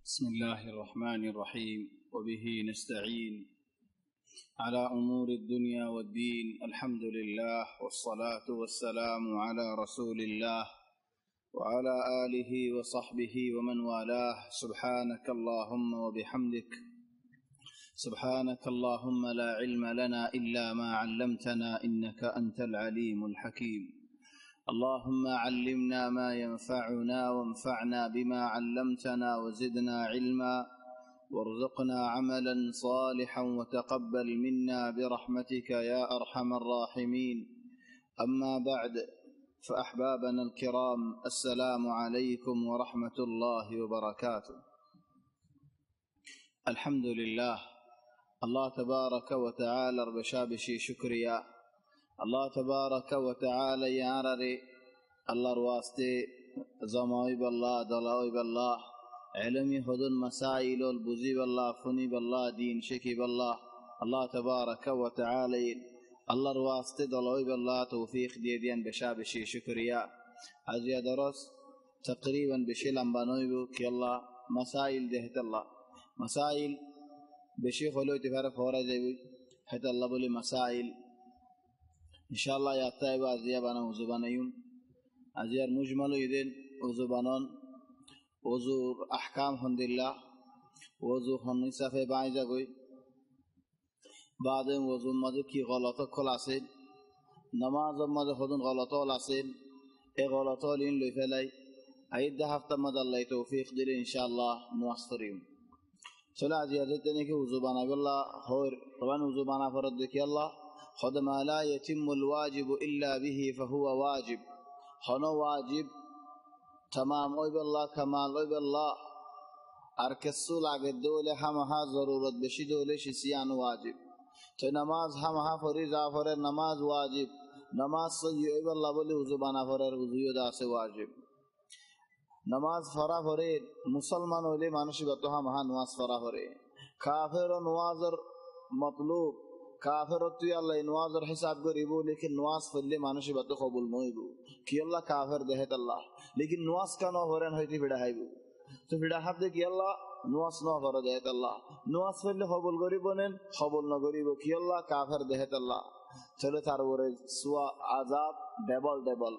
بسم الله الرحمن الرحيم وبه نستعين على أمور الدنيا والدين. الحمد لله والصلاة والسلام على رسول الله وعلى آله وصحبه ومن والاه. سبحانك اللهم وبحمدك، سبحانك اللهم لا علم لنا إلا ما علمتنا إنك أنت العليم الحكيم. اللهم علمنا ما ينفعنا وانفعنا بما علمتنا وزدنا علما وارزقنا عملا صالحا وتقبل منا برحمتك يا أرحم الراحمين. أما بعد، فأحبابنا الكرام، السلام عليكم ورحمة الله وبركاته. الحمد لله، الله تبارك وتعالى بشابشي شكريا. الله تبارك وتعالى يعرري الله رواسته زماي بالله دلاوي بالله علمي هدن مسائل البزي بالله فني بالله دين شكي بالله. الله تبارك وتعالى الله رواسته دلاوي بالله توفيق ديدين بشابشي شكريا. هذه درس تقريبا بشي لمبانوي كي الله مسائل دهت الله مسائل بشي خلو تفرق هورا جيبي هت الله بولي مسائل إنشاءالله ياتاي بازيا بانا وزبانيون أزيار مجمل يدين وزبانون وزور أحكام هند الله وزور هني صفحة بايجا کوئی بعدين وزور مدو کی غلطة كل عسين نماز مدو خدون غلطة العسين اي غلطة لين لفلاي عيد هفته مدى الله توفيق دل إنشاءالله موصرين. چلا زیادت دینے کہ وزبانا بالله خور طبعا وزبانا فرد دکی الله خود ما لا يتم الواجب إلا به فهو واجب. خنو واجب تمام أي بالله كمال أي بالله أركسول عقد دولة همها ضرورت بشي دولة شسيان واجب. نماز همها فريضة فرر نماز واجب. نماز صحيح أي بالله بولي وزبانا فرر وزيو داس واجب. نماز فرا فرر مسلمان ولي مانوشي بطو همها نماز فرا فرر. كافر نوازر مطلوب কাফের তুই আল্লাহ নওয়াজের হিসাব করিব, লেকিন নওয়াজ পড়লে মানুষই বাতো কবুল নইব কি আল্লাহ কাফের দেহেত আল্লাহ, লেকিন নওয়াজ কেন হরেন হইতে ভিড়া হাইব তো ভিড়া হাত দেখি আল্লাহ নওয়াজ ন করে দেহেত আল্লাহ। নওয়াজ পড়লে কবুল করিব নেন, কবুল ন করিব কি আল্লাহ কাফের দেহেত আল্লাহ। চলে তার উপরে সুয়া আযাব ডাবল ডাবল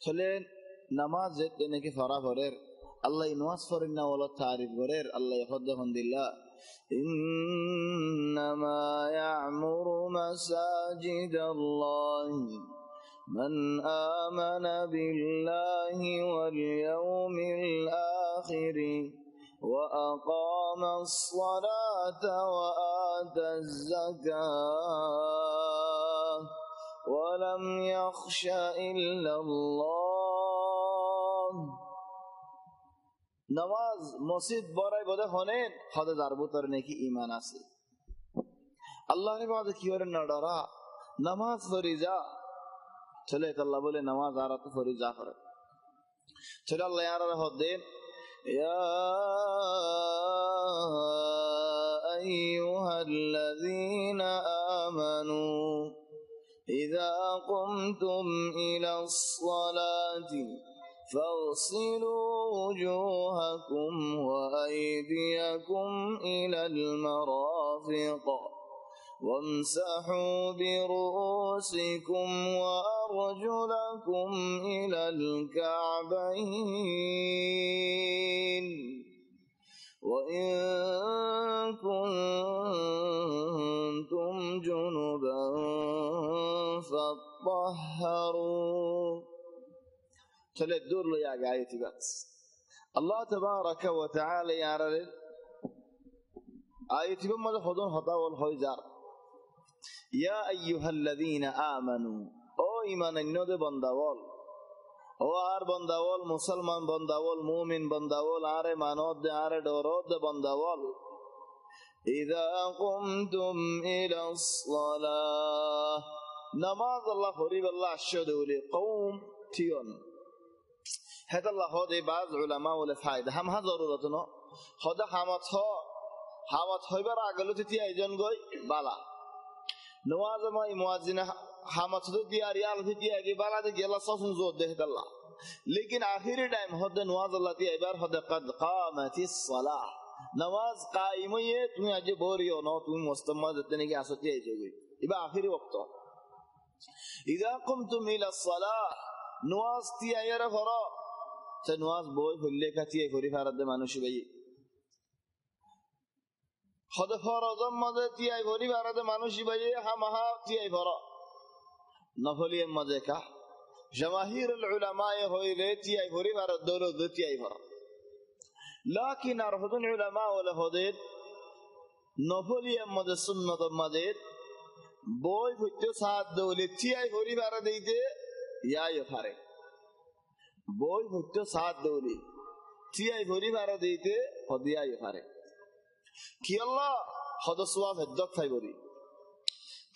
চলে নামাজ যেতে নাকি ফরা ফরের আল্লাহ নওয়াজ পড়েন না ওলা তারিফ করের আল্লাহ ফদ্দাহন্দিল্লাহ إنما يعمر مساجد الله من آمن بالله واليوم الآخر وأقام الصلاة وآتى الزكاة ولم يخش إلا الله. نماز مسجد برای بوده خونین خود ضربوتر نیکی ایمان است. الله نے بعد کیور نڈرا نماز فریضہ چلے تو اللہ بولے نماز آرہ تو فریضہ فرق چلے اللہ یارہ رہو دین یا ایوہا الذین آمنوا اذا قمتم الى الصلاة فاغسلوا وجوهكم وأيديكم إلى المرافق وامسحوا برؤوسكم وأرجلكم إلى الكعبين وإن كنتم جنبا فاطهروا. چلے دور لے آگے آیتی بس اللہ تبارک و تعالی یارے آیتی بمد خودون خطا والخویزار یا ایوها الذین آمنوا او ایمان انو دے بندوال او آر بندوال مسلمان بندوال مومن بندوال آر مانود دے آر دورود دے بندوال اذا قمتم الى الصلاة نماز اللہ خریب اللہ شدولی قوم تیون هذا الله هذا بعض علماء والفائدة هم هذا ضرورتنا هذا حامت بر عقلت تي أيجان قوي بالا نواز ما يموازنه حامت دو دياريال تي أجي بالا تجي الله صوفن زود ده الله लेकिन आखिरी टाइम हद नमाज अल्लाह ती एबार हद कद कामतिस सलाह नमाज कायम ये তুমি আজ বরিও না তুমি মুস্তামাদ তেনে কি আসতে আইছোগে ইবা আখেরি ওয়াক্ত ইদা কুমতুম ইলা সালাহ নমাজ তি আয়ারা ফরা সে নমাজ বই হইলে কাতি করি ফারাদে মানুষ ভাই হদ ফরজম মদে তি আই করি ফারাদে মানুষ ভাই হামাহা তি আই ফরা নফলি মদে কা جماهير العلماء هويله تي اي فري فرد دولو دتي اي فرد لكن ارهدن علماء ولا هديت نفلي مد سنت مدد بوي فيتو سات دولي تي اي فري فرد ديته يا يفاره بوي فيتو سات دولي تي اي فري فرد ديته هديا يفاره كي الله هذا سواب الدك فايبري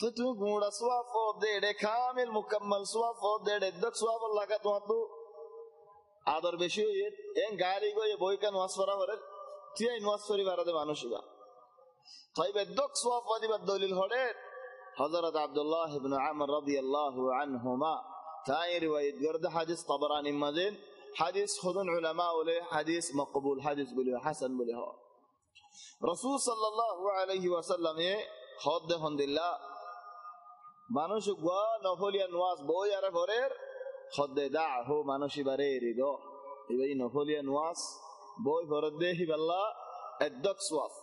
तो तू गुड़ा स्वाब फो देड़े कामिल मुकम्मल स्वाब फो देड़े दक स्वाब अल्लाह का तो आदर बेशी ये एन गाली को ये बोई का नवासफरा वरे तिया नवासफरी वारदे मानुषिबा ताई बेदक स्वाब वादी बदलिल होड़े हज़रत अब्दुल्लाह इब्न अमर रज़ियल्लाहु अन्हुमा ताई रिवायत गर्द हदीस तबरानी मज़ीद हदीस खुदन उलमा उले हदीस मकबूल हदीस बोले हसन बोले हो रसूल सल्लल्लाहु अलैहि वसल्लम ये खुद हंदिल्ला মানুষ গোয়া নফলিয়া নওয়াজ বই আরে ভরের খদ্দে দাহু মানুষই বারে রিদো এই নফলিয়া নওয়াজ বই ভরে দেহি বাল্লা এদ্দক সওয়াব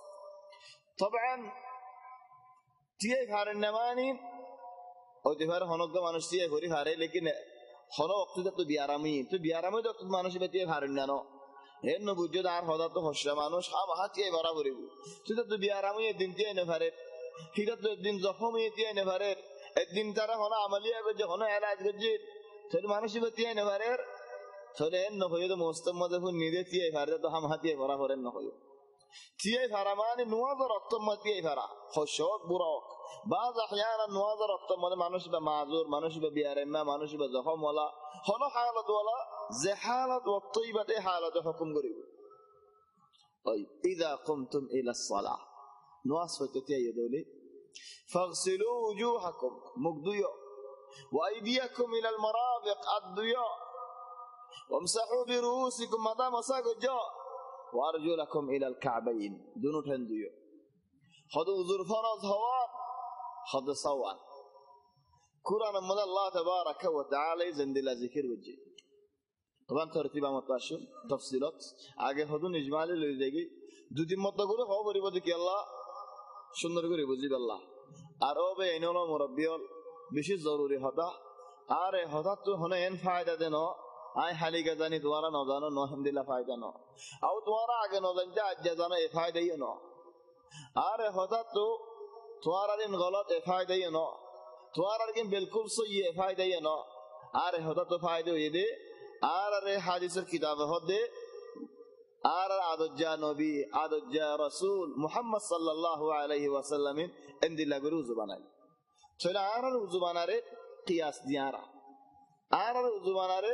طبعا টিয়ে ফারেন নামানি ওই দেবার হনক মানুষ টিয়ে ভরি ফারে লেকিন হন ওক্ততে তো বিয়ারামি তো মানুষ বেতিয়ে ফারেন না নো এর ন বুঝো আর হদা তো হসরা মানুষ হামহা টিয়ে ভরা ভরিব তুই তো বিয়ারামি দিন টিয়ে না ফারে হিরা তো দিন জখমি টিয়ে না ফারে একদিন তারা হনা আমলিয়া করছে হনা এলাজ করছে সেটা মানুষই বতিয়ে নেবারের চলে ন হয়ে তো মুস্তামাদে ফুল নিদে তিয়ে ফারে তো হাম হাতিয়ে ভরা ভরেন ন হয়ে তিয়ে ফারা মানে নওয়াজ রক্তমত তিয়ে ফারা খশক বুরক বাজ আহয়ানা নওয়াজ রক্তমত মানুষ বা মাজুর মানুষ বা বিয়ারেমা মানুষ বা জখম ওয়ালা হনা হালাত ওয়ালা যে হালাত ওয়াক্তইবাতে হালাতে হুকুম করিব ওই ইদা কুমতুম ইলা সালাহ নওয়াজ হতে তিয়ে দলি فاغسلوا وجوهكم مقديو وايديكم الى المرافق الضياء وامسحوا برؤوسكم مدام مساجو وارجلكم الى الكعبين دونتن ديو خذ وزر فرض هوا خذ سوال قران من الله تبارك وتعالى زندلا ذكر وجه طبعا ترتيب متاشم تفصيلات আগে হদুন ইজমালি লই যাগি দুদিন মত করে খবর বলি কি আল্লাহ সুন্দর করে বুঝি আল্লাহ আর ওবে এনলো মুরব্বিয়ল বেশি জরুরি হতা আরে হতা তো হনে এন ফায়দা দেন আই হালিকা জানি তোমারা ন জানো ন হিন্দিলা ফায়দা ন আও তোমারা আগে ন জানতে আজ জানো এ ফায়দা ই ন আরে হতা তো তোমারা দিন গলত এ ফায়দা ই ন তোমারা দিন বিলকুল সহি এ ফায়দা ই ন আরে হতা তো ফায়দা ই দে আর আরে হাদিসের কিতাবে হদে আর আদজ্জা নবী আদজ্জা রাসূল মুহাম্মদ সাল্লাল্লাহু আলাইহি ওয়াসাল্লাম এন্দিলা গরু জুবানাই চলে আর জুবানারে কিয়াস দিয়ারা আর জুবানারে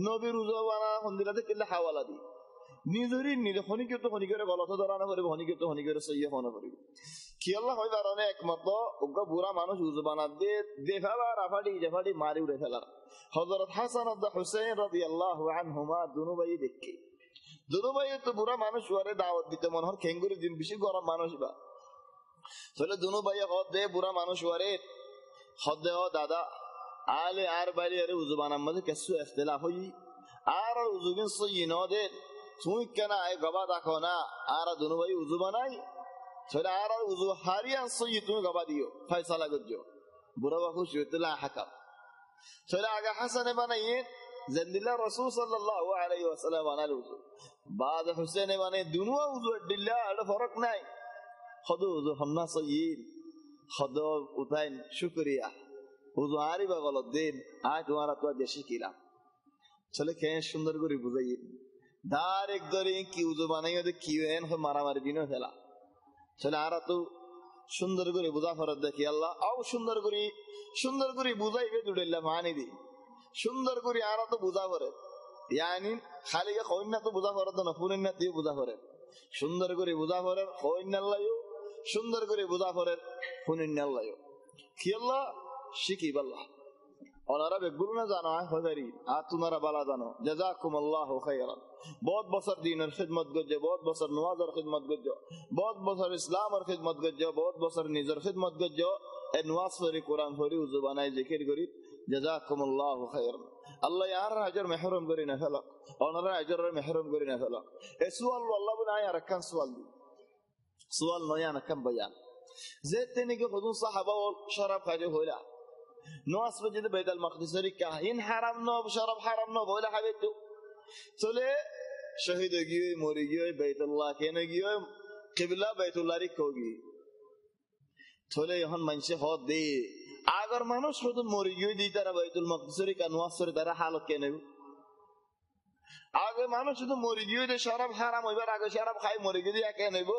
নবীর জুবানা হন্দিলাতে কিল্লা হাওয়ালা দি নিজরি নিলে খনিকে তো খনিকে গলত ধরানো করে খনিকে তো খনিকে সইয়ে ফোন করি কি আল্লাহ হয় দারনে একমত ওগা বুড়া মানুষ জুবানা দে দেখাবা রাফাডি জাফাডি মারি উড়ে ফেলা হযরত হাসান ও হুসাইন রাদিয়াল্লাহু আনহুমা দুনো ভাই দেখে দুনো ভাই তো বুড়া মানুষ ওরে দাওয়াত দিতে মন হর খেঙ্গুরি দিন বেশি গরম মানুষ বা চলে দুনো ভাই হদ দে বুড়া মানুষ ওরে হদ দে ও দাদা আলে আর বাইরে আরে উজুবানার মধ্যে কিছু ইখতিলাফ হই আর উজুবিন সই ন দে তুই কেন আই গবা দেখো না আর দুনো ভাই উজু বানাই চলে আর উজু হারিয়ান সই তুমি গবা দিও ফয়সালা করছো বুড়া বাবু শুতলা হাকাম চলে আগে হাসানে বানাইয়ে জন্দিল্লাহ রাসূল সাল্লাল্লাহু আলাইহি ওয়াসাল্লাম বানাল উজু بعد حسين মানে দুনো উজু দিল্লা আর ফরক নাই খদ উজু হন্না সই খদ উতাইন শুকরিয়া উজু আরি বা গলত দিন আজ তোমারা তো দেশে কিলা চলে কে সুন্দর করে বুঝাই ডাইরেক্ট ধরে কি উজু বানাইও দে কি এন মারামারি দিনও ফেলা চলে আর তো সুন্দর করে বুঝা ফরত দেখি আল্লাহ আও সুন্দর করে বুঝাইবে দুড়িল্লা মানি দি সুন্দর করে আর তো বুঝা করে ইয়ানি খালি কইনা তো বুঝা ফরত না পুরিন না দিয়ে বুঝা করে সুন্দর করে বুঝা করে কইনাল্লাহু সুন্দর করে বুঝা করে পুরিনাল্লাহু কি আল্লাহ শিকি আল্লাহ ওনারা বেগুলো না জানো হজারি আর তোমরা বালা জানো জাযাকুমুল্লাহু খাইরান বহুত বছর দিনের খিদমত গজ্জে বহুত বছর নওয়াজের খিদমত গজ্জে বহুত বছর ইসলামের খিদমত গজ্জে বহুত বছর নিজের খিদমত গজ্জে এই নওয়াজ পড়ি কোরআন পড়ি উযু বানাই জিকির করি জাযাকুমুল্লাহু খাইরান আল্লাহ ইয়ার আজর মাহরুম করি না ফেলা ওনারা আজরের মাহরুম করি না ফেলা এই সুয়াল আল্লাহ বলে আর কান সুয়াল নয় না কাম বয়ান যে তিনি কি হুজুর সাহাবা ও শরাব খাইতে হইলা নওয়াজ পড়তে বাইতুল মাকদিসের কাহিন হারাম ন শরাব হারাম ন বইলা খাবে তো চলে শহীদ গিয়ে মরে গিয়ে বাইতুল্লাহ কেন গিয়ে কিবলা বাইতুল্লাহর কোগি চলে এখন মানুষে হদ দে আগর মানুষ শুধু মরে গিয়ে দি তারা বাইতুল মাকদিসের কা নওয়াজ পড়ে তারা হালত কেন আগে মানুষ শুধু মরে গিয়ে দে শরাব হারাম হইবার আগে শরাব খাই মরে গিয়ে দিয়া কেন হইব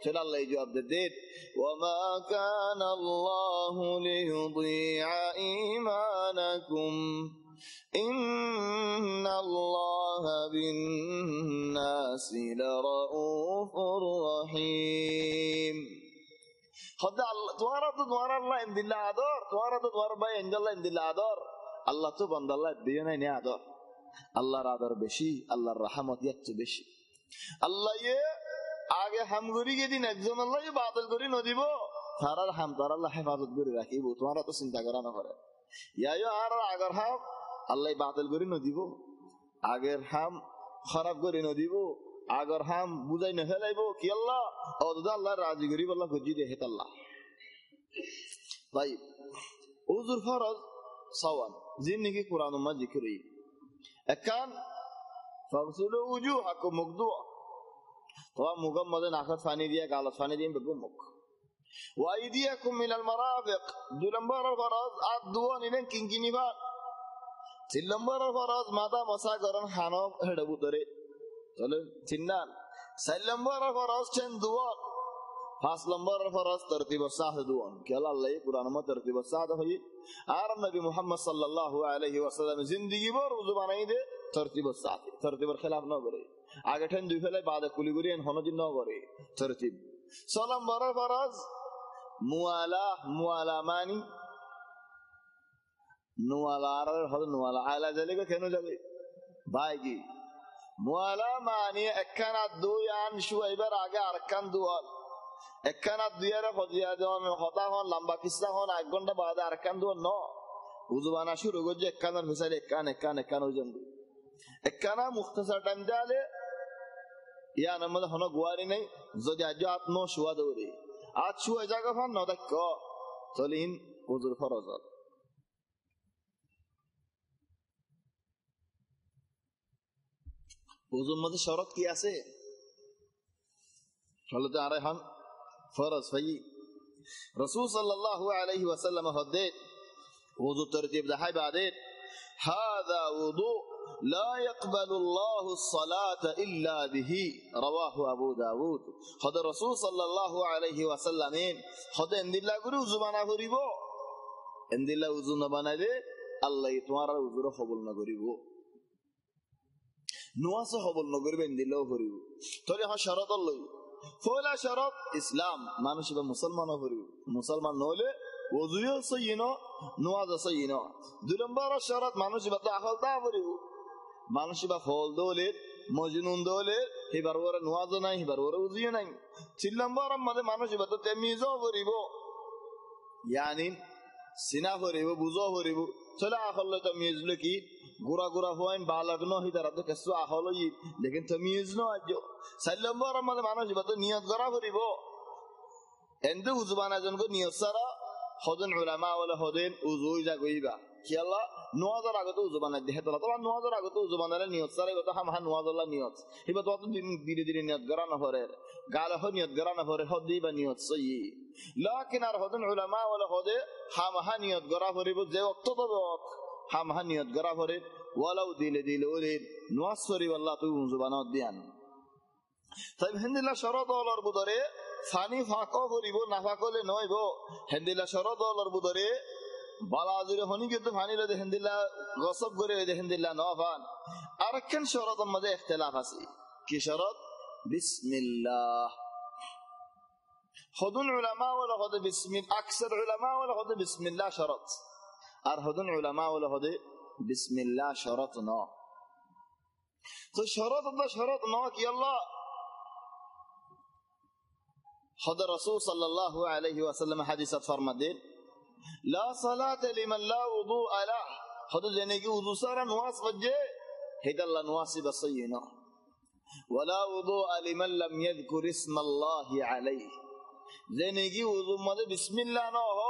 চলে আল্লাহ জবাব দেন ওয়ামা কানা আল্লাহু লিয়ুদিআ ঈমানাকুম ইন্নাল্লাহা বিন-নাসি লারাউফুর রহিম খোদা আল্লাহ তোমার আল্লাহ ইনদিল্লাহ আদর তোমার ভাই ইনদিল্লাহ ইনদিল্লাহ আদর আল্লাহ তো বান্দা আল্লাহ দিয়ে নাই নে আদর আল্লাহর আদর বেশি আল্লাহর রহমত এত বেশি আল্লাহ আগে হামগুড়ি গেদিন একজন আল্লাহ বাতিল করি নদিব তারার হাম তার আল্লাহ হেফাজত করে রাখিব তোমার তো চিন্তা করা না করে ইয়াও আর আগের হাম আল্লাহ বাতিল করি নদিব আগের হাম খারাপ করে নদিব আগের হাম বুঝাই না ফেলাইব কি আল্লাহ ও দাদা আল্লাহ রাজি করি আল্লাহ গজি দে হেত আল্লাহ তাই উযুর ফরজ সাওয়ান জিন নাকি কোরআন মা জিকিরি একান ফাগসুলু উজুহাকুম মুকদুয়া তোয়া মুগম মদে নাকাত পানি দিয়া গালত পানি দিয়ে বেগু মুখ ওয়াইদিয়াকুম মিনাল মারাফিক দুই নম্বর ফরজ আর দুয়া নিলেন কিংকিনিবা তিন নম্বর ফরজ মাথা মশা করন হানো হেডবু ধরে চলে চিন্নান চার নম্বর ফরজ চেন দুয়া পাঁচ নম্বর ফরজ তরতিব সাহ দুয়া কেলা আল্লাহ কুরআন মে তরতিব সাহ হই আর নবী মুহাম্মদ সাল্লাল্লাহু আলাইহি ওয়াসাল্লাম জিন্দেগি ভর উযু বানাই দে তরতিব সাহ তরতিবের খেলাফ না করে আগে ঠেন দুই ফেলে বাদে কুলিগুরি হনজিন ন করে তরতিব সালাম বড় ফরজ মুআলা মানি নুআলা আর হল নুআলা আলা জালিকা কেন যাবে ভাইগি মুআলা মানি একখানা দুই আন শুয়াইবার আগে আরকান দুয়া একখানা দুইয়ারে ফজিয়া জন হতা হন লম্বা কিসা হন 1 ঘন্টা বাদে আরকান দুয়া ন উযু বানা শুরু করছে একখানার মিসাল একখান ওজন একখানা মুখতাসার টাইম দালে ইয়া নামে হন গুয়ারি নাই যদি আজ আত্ম শুয়া দৌড়ে আজ শুয়া জায়গা ফান ন দেখ চলিন উযুর ফরজ উযুর মধ্যে শরত কি আছে হলতে আরে হন ফরজ ভাই রাসূল সাল্লাল্লাহু আলাইহি ওয়াসাল্লাম হদে উযু তরতিব দেখাই বাদে হাদা উযু لا يقبل الله الصلاة إلا به رواه أبو داود هذا رسول صلى الله عليه وسلم هذا إن الله غرو زبانا غريبو إن الله وزو نبانا دي الله تمہارا وزو قبول نہ غريبو نواس قبول نہ غريبو إن الله غريبو تولي ها شرط الله فولا شرط إسلام মানুষ বা মুসলমান غريبو মুসলমান নলে وضوء صينا نواز صينا দুই নম্বর শরত মানুষ বা তাহল তা غريبو মানুষ বা ফল দোলে মজনুন দোলে হিবার ওরে নওয়াজ নাই হিবার ওরে উজিও নাই তিন নম্বর আমাদের মানুষ বা তো তেমিজও করিব ইয়ানি সিনা করিব বুঝো করিব চলে আখলে তেমিজ লকি গুরা গুরা হইন বালাগ ন হিদার তো কেসু আখলো ই লেকিন তেমিজ ন আজো চার নম্বর আমাদের মানুষ বা তো নিয়ত করা করিব এন্ড উজবানা জন কো নিয়ত সারা হদন উলামা ওয়ালা হদেন উজুই যা গইবা কি আল্লাহ নওয়াজের আগে তো উযু বানাই দেহে তোলা তোলা নওয়াজের আগে তো উযু বানালে নিয়ত সারে তো হাম নওয়াজ আল্লাহ নিয়ত হিবা তো ধীরে ধীরে নিয়ত করা না পড়ে গালে হ নিয়ত করা না পড়ে হদি বা নিয়ত সহি লাকিন আর হদন উলামা ওয়ালা হদে হাম নিয়ত করা পড়িব যে ওয়াক্ত তো হাম নিয়ত করা পড়ে ওয়ালাউ দিলে ওলে নওয়াজ করি আল্লাহ তুই উযু বানাও দিয়ান তাই হিন্দিলা শরত ওলার বুদরে ফানি ফাঁকো করিব না ফাঁকলে নইব হিন্দিলা শরত ওলার বুদরে বালাজুরে হনি কিন্তু ফানিলে হিন্দিলা গসব করে হিন্দিলা নফান আরেকখান শরতের মধ্যে ইখতিলাফ আছে কি শরত বিসমিল্লাহ হদুল উলামা ওয়ালা হদ বিসমিল আকসার উলামা ওয়ালা হদ বিসমিল্লাহ শরত আর হদুন উলামা ওলা হদে বিসমিল্লাহ শরত ন। তো শরত ন কি আল্লাহ হদ রাসূল সাল্লাল্লাহু আলাইহি ওয়াসাল্লাম হাদিসত ফরমাদে লা সালাতা লিমান লা উযুআ লা হদ জেনে কি উযু সারা নমাজ পড়ে হেদাল্লাহ নমাজি বাসাইনা ওয়ালা উযুআ লিমান লাম ইয়াযকুর ইসমাল্লাহি আলাইহি জেনে কি উযু মধ্যে বিসমিল্লাহ ন হ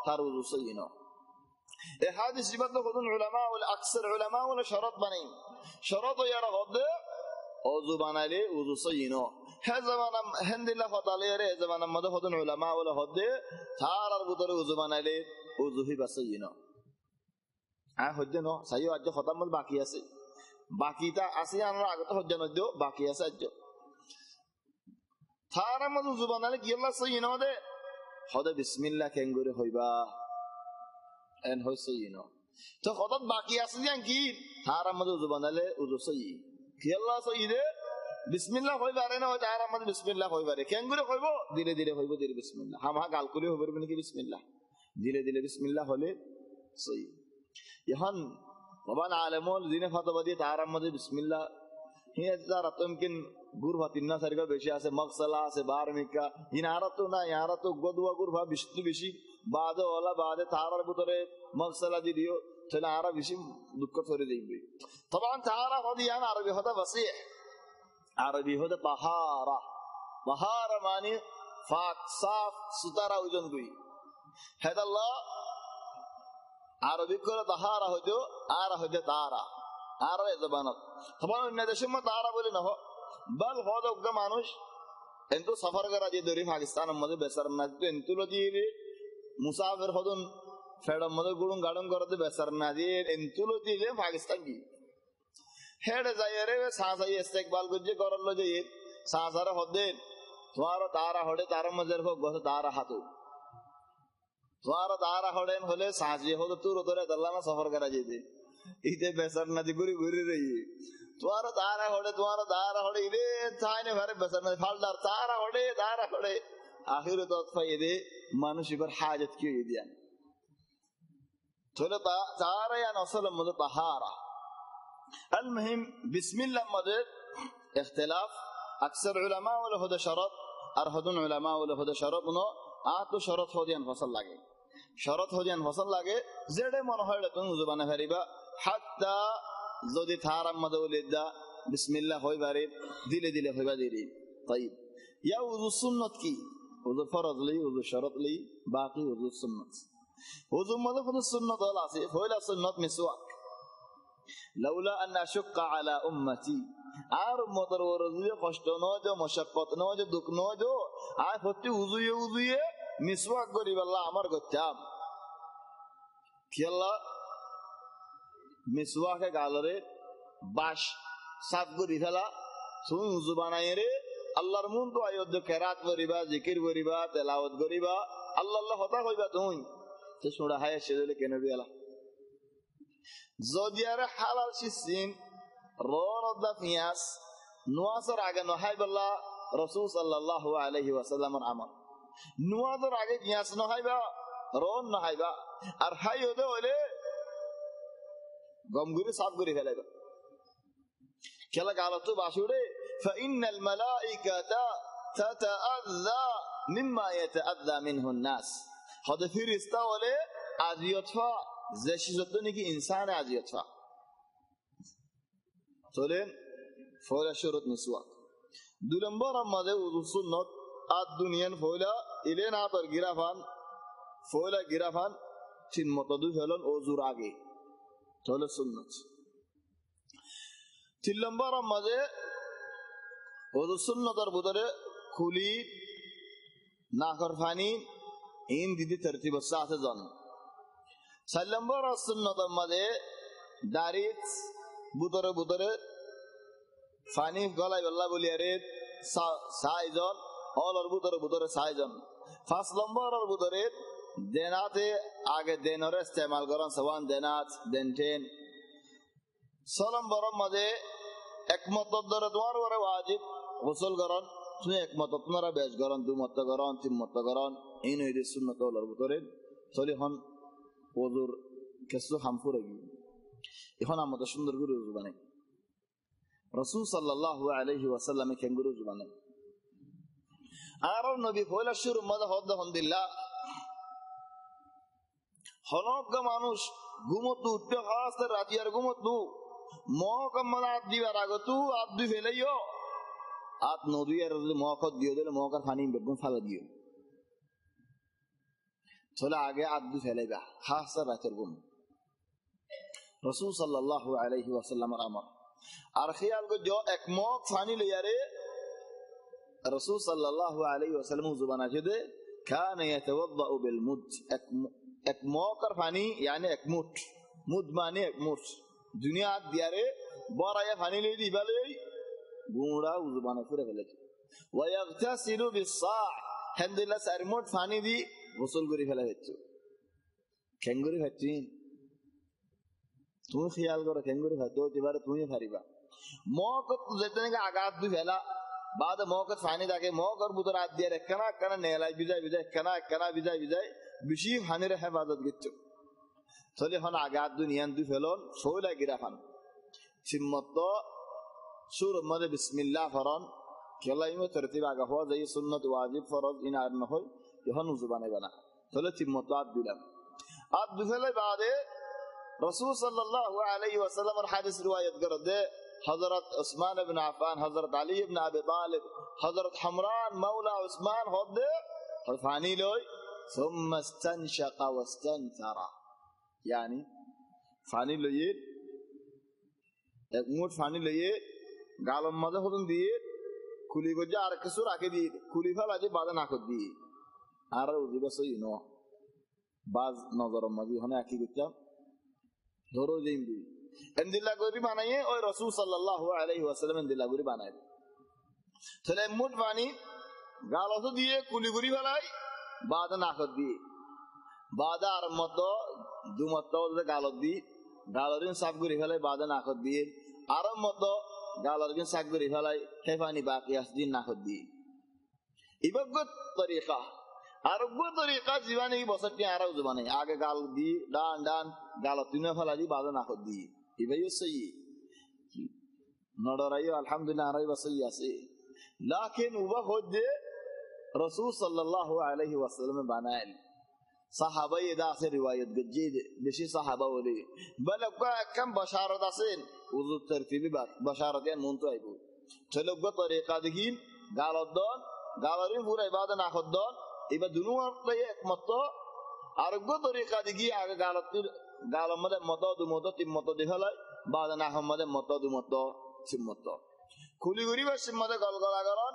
তার উযু সাইনা। এই হাদিস রিবাত হদুন উলামা ওয়াল আকসার উলামা ওয়ালা শরত বানাই শরত ইয়ারা হদে ওযু বানাইলে উযু সাইনা। হে জামানা হেন্দিল্লাহ ফাতালে রে জামানা মধ্যে হদুন উলামা ওয়ালা হদে তার ভিতরে উযু বানাইলে উযু হি বাসাইনা। হজ্জে ন সাইও আজ খতম বাকি আছে, বাকিটা আছে আমরা আগে তো হজ্জে নদ্য বাকি আছে আজ তার মধ্যে উযু বানাইলে কি আল্লাহ সাইনা দে হদে বিসমিল্লাহ কেঙ্গুরে হইবা এন হইসইনা। তো খতম বাকি আছে যে কি তার মধ্যে উযু বানাইলে উযু সই কি আল্লাহ সই দে বিসমিল্লাহ হই পারে না তার মধ্যে বিসমিল্লাহ হই পারে কেঙ্গুরে হইব ধীরে ধীরে হইব ধীরে বিসমিল্লাহ হামা গাল করে হইব নাকি বিসমিল্লাহ ধীরে ধীরে বিসমিল্লাহ হলে সই। এখন বাবান আলেমল দিনে ফতোয়া দিয়ে তার মধ্যে বিসমিল্লাহ হে যারা তমকিন গুরভা তিন্না সারিকা বেশি আছে মগসালা আছে বারমিকা ইনারা তো না ইয়ারা তো গদুয়া গুরভা বেশি বাদে ওলা বাদে তারার ভিতরে মগসালা দি দিও তাহলে আরা বেশি দুঃখ করে দিবে। তখন তারা হদিয়ান আরবি হদা বাসি আরবি হদা বাহারা বাহারা মানে ফাক সাফ সুতারা ওজন দুই হেদাল্লাহ আরবি করে তাহারা হইতো আর হইতে তারা আর জবানত তখন অন্য দেশের মধ্যে তারা বলি না বল হদ মানুষ এন্তু সফর করা যে ধরি পাকিস্তানের মধ্যে বেসার না এন্তুলো দিয়ে মুসাফির হদুন ফেডম মধ্যে গুড়ুন গাড়ুন করতে বেসার না দিয়ে এন্তুলো দিয়ে পাকিস্তান কি হেডে যাই রে সাঁসাই ইস্তেকবাল করছে করলো যে সাঁসারে হদে তোমার তারা হড়ে তার মধ্যে হোক বসে তারা হাতু তোমার তারা হড়েন হলে সাঁসি হতো তুর তোরে তাল্লামা সফর করা যেতে ইতে বেসার না দিয়ে ঘুরি ঘুরি রই তোমার তারা হড়ে ইরে চাইনে ভারে বেসার না ফালদার তারা হড়ে আখিরে তৎফা এদে মানুষ এবার হাজত কি দিয়ান চলে তারা ইয়ান আসলের মধ্যে তাহারা المهم بسم الله مدد اختلاف اكثر علماء ولا هذا شرط ارهدون علماء ولا هذا شرط نو আতো শরত হদিয়ান ফসল লাগে শরত হদিয়ান ফসল লাগে যেডে মনে হয় তুমি উযু বানা ফেরিবা হাত্তা যদি থারাম মধ্যে উলিদা বিসমিল্লাহ হইবারে দিলে দিলে হইবা দিরি طيب ইয়া উযু সুন্নাত কি উযু ফরজ লি উযু শরত লি বাকি উযু সুন্নাত উযু মধ্যে কোন সুন্নাত আছে হইলা সুন্নাত মিসওয়াক লাউলা আন আশুক্কা আলা উম্মতি আর উম্মতের ওরজুয়ে কষ্ট নয় যে মশাক্কত নয় যে দুঃখ নয় যে আর হচ্ছে উজুয়ে মিসওয়াক করি বললা আমার করতাম কি আল্লাহ মিসওয়াকে গালরে বাস সাফ করি ফেলা তুমি উজু বানাই রে আল্লাহর মন তো আয়োধ্য কেরাত করিবা জিকির করিবা তেলাওয়াত করিবা আল্লাহ আল্লাহ হতা কইবা তুমি তো শুনা হায় সেজলে কেন বিয়ালা যদি আর হালাল সিসিন রনদা পিয়াস নুয়াজের আগে নহাই বল্লা রাসূল সাল্লাল্লাহু আলাইহি ওয়াসাল্লামের আমল নুয়াজের আগে পিয়াস নহাইবা রন নহাইবা আর হাই হতে হইলে গমগুরি সাফ করে ফেলাইবা কেলা গালত বাসুরে ফাইনাল মালাইকাতা তাতাআযা মিম্মা ইয়াতাআযা মিনহু الناس হদে ফেরেশতা হলে আজিয়তফা যে শিজত নাকি ইনসান আজিয়তফা চলেন ফয়লা শরত মিসওয়াক দুই নম্বর আমাদের উযু সুন্নাত আদ দুনিয়ান ফয়লা ইলেন আতর গিরাফান ফয়লা গিরাফান তিন মতদু হলন ওযুর আগে চলে সুন্নাত তিন নম্বর আমাদের উযু সুন্নাতের ভিতরে খুলি নাকর পানি ইন দিদি তরতিব সাথে জন চার নম্বর সুন্নাতের মধ্যে দাড়িত বুতরে পানি গলায় বল্লা বলি আরে সাইজন অলর বুতরে সাইজন পাঁচ নম্বরের বুতরে দেনাতে আগে দেনরে ইস্তেমাল করেন সওয়ান দেনাত দেনটেন ছয় নম্বরের মধ্যে একমত ধরে তোমার উপরে ওয়াজিব গোসল করেন তুমি একমত আপনারা বেশ করেন দুমত করেন তিন মত করেন এই নয় সুন্নাত অলর বুতরে চলি হন ওযুর কেসু হামফুরে গিয়ে এখন আমাদের সুন্দর করে উজু বানাই রাসূল সাল্লাল্লাহু আলাইহি ওয়াসাল্লামে কেন করে উজু বানাই আর নবী হইলা শুরু মজা হদ আলহামদুলিল্লাহ হনজ্ঞ মানুষ ঘুমতু উঠতে হাসতে রাতি আর ঘুমতু মহকম্মল হাত দিবার আগতু হাত দুই ফেলাইও হাত নদী আর মহকত দিও দিলে মহকার পানি বেগুন ফালা দিও তাহলে আগে হাত দুই ফেলাইবা হাসতে রাতের ঘুম রাসূল সাল্লাল্লাহু আলাইহি ওয়াসাল্লামের আমর আর খেয়াল করো এক মগ পানি লইয়ারে রাসূল সাল্লাল্লাহু আলাইহি ওয়াসাল্লাম উযু বানাইছে দে কানা ইয়াতাওয়াদ্দা বিল মুদ এক মগের পানি মানে এক মুঠ মুদ মানে এক মুঠ দুনিয়া দিয়ারে বড়ায়া পানি লই দিবালে গুঁড়া উযু বানাই করে ফেলেছে ওয়া ইয়াগতাসিলু বিস-সা' হামদুলিল্লাহ চার মুঠ পানি দি গোসল করে ফেলা হচ্ছে কেন করে হচ্ছে তুমি খেয়াল করো কেন করে হয়তো এবারে তুমি পারিবা মগ যেতে আঘাত দুই ফেলা বাদ মগের পানি থাকে মগের ভিতর হাত দিয়ে একখানা একখানা নেলাই বিজাই বিজাই একখানা বিজাই বিজাই বেশি পানির হেফাজত করছো তাহলে এখন আঘাত দুই নিয়ান দুই ফেলন সইলা গিরা ফান সিম্মত সুর মধ্যে বিসমিল্লাহ ফরন কেলাইমে তরতিব আগা হওয়া যাই সুন্নত ওয়াজিব ফরজ ইন আর নহয় এখন উযু বানাইবা না তাহলে সিম্মত হাত দিলাম হাত দুই ফেলে বাদে রাসূল সাল্লাল্লাহু আলাইহি ওয়াসাল্লামের হাদিস riwayat করতে হযরত উসমান ইবনে আফফান হযরত আলী ইবনে আবি তালিব হযরত হামরান মাওলা উসমান হদে পানি লই ثم استنشق واستنثر يعني পানি লইয়ে এক মুঠ পানি লইয়ে গালের মধ্যে হদন দিয়ে কুলি গজা আর কিছু রাখে দিয়ে কুলি ফেলা যে বাদে না কর দিয়ে আর উযু বসই ন বাজ নজর মধ্যে হনে কি করতাম ধরো দিনবি এন্দিলা গরি বানাইয়ে ওই রাসূল সাল্লাল্লাহু আলাইহি ওয়াসাল্লাম এন্দিলা গরি বানায় তাহলে মুঠ পানি গালতো দিয়ে কুলি গরি ফেলাই বাদে নাকত দিয়ে বাদে আর মতো দুমতো গালত দি গালরিন সাফ করে ফেলাই বাদে নাকত দিয়ে আর মতো গালরিন সাফ করে ফেলাই হে পানি বাকি আসদিন নাকত দিয়ে ইবাগত তরিকা আরোগ্য তরিকা জীবনে এই বছরটি আরো জীবনে আগে গাল দি ডান ডান গালত তিনে ফেলা দি বাদে নাকত দিয়ে এবাইও সই নডরাইও আলহামদুলিল্লাহ আরাই বসই আছে লাকিন উবা হদে রাসূল সাল্লাল্লাহু আলাইহি ওয়াসাল্লাম বানাইল সাহাবায়ে দা আছে riwayat গজিদ বেশি সাহাবা বলে বলে কম বশারত আছেন উযু তরতিবি বাত বশারত এর মন তো আইবো চলগো তরিকা দেখিন গালদন গালরিন পুরা ইবাদত না খদন এবা দুনো আপনি একমত আরোগ্য তরিকা দেখি আগে গালতির গালর মধ্যে মত দুমত তিমত দেখালাই বাদ না মধ্যে মত দুমত সিমত খুলি গুরি বা সিমত গলগলা করন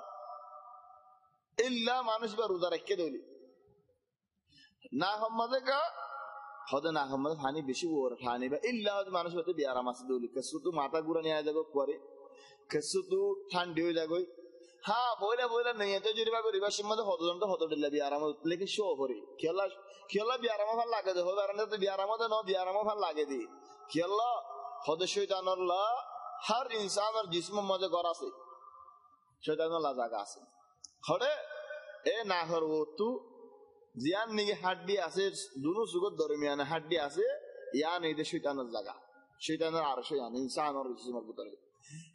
ইল্লা মানুষ বা রোজা রেখে দলি না মধ্যে কা হদে না মধ্যে পানি বেশি ওর পানি বা ইল্লা মানুষ হতে বিয়ারাম আছে দলি কেসু তো মাথা গুড়া নিয়ে যাগো করে কেসু তো ঠান্ডি হয়ে যাগো হ্যাঁ বইলা বইলা নেই তো জুরিবা করিবা সিমত হদজন তো হদ দিল্লা বিয়ারাম লেকি শো করি খেলা খেলা বিয়ারাম ভাল লাগে দে হবে আর তো বিয়ারাম তো ন বিয়ারাম ভাল লাগে দি খেলা হদ শয়তানর লা हर इंसान और जिस्म मजे गौर से शैतान ला जागा আছে হরে এ না হর ও তু জিয়ান নিগে হাড্ডি আছে দুনো সুগত দরমিয়ানে হাড্ডি আছে ইয়ান এই শয়তানের জায়গা শয়তানের আর শয়তান इंसान और जिस्म ভিতরে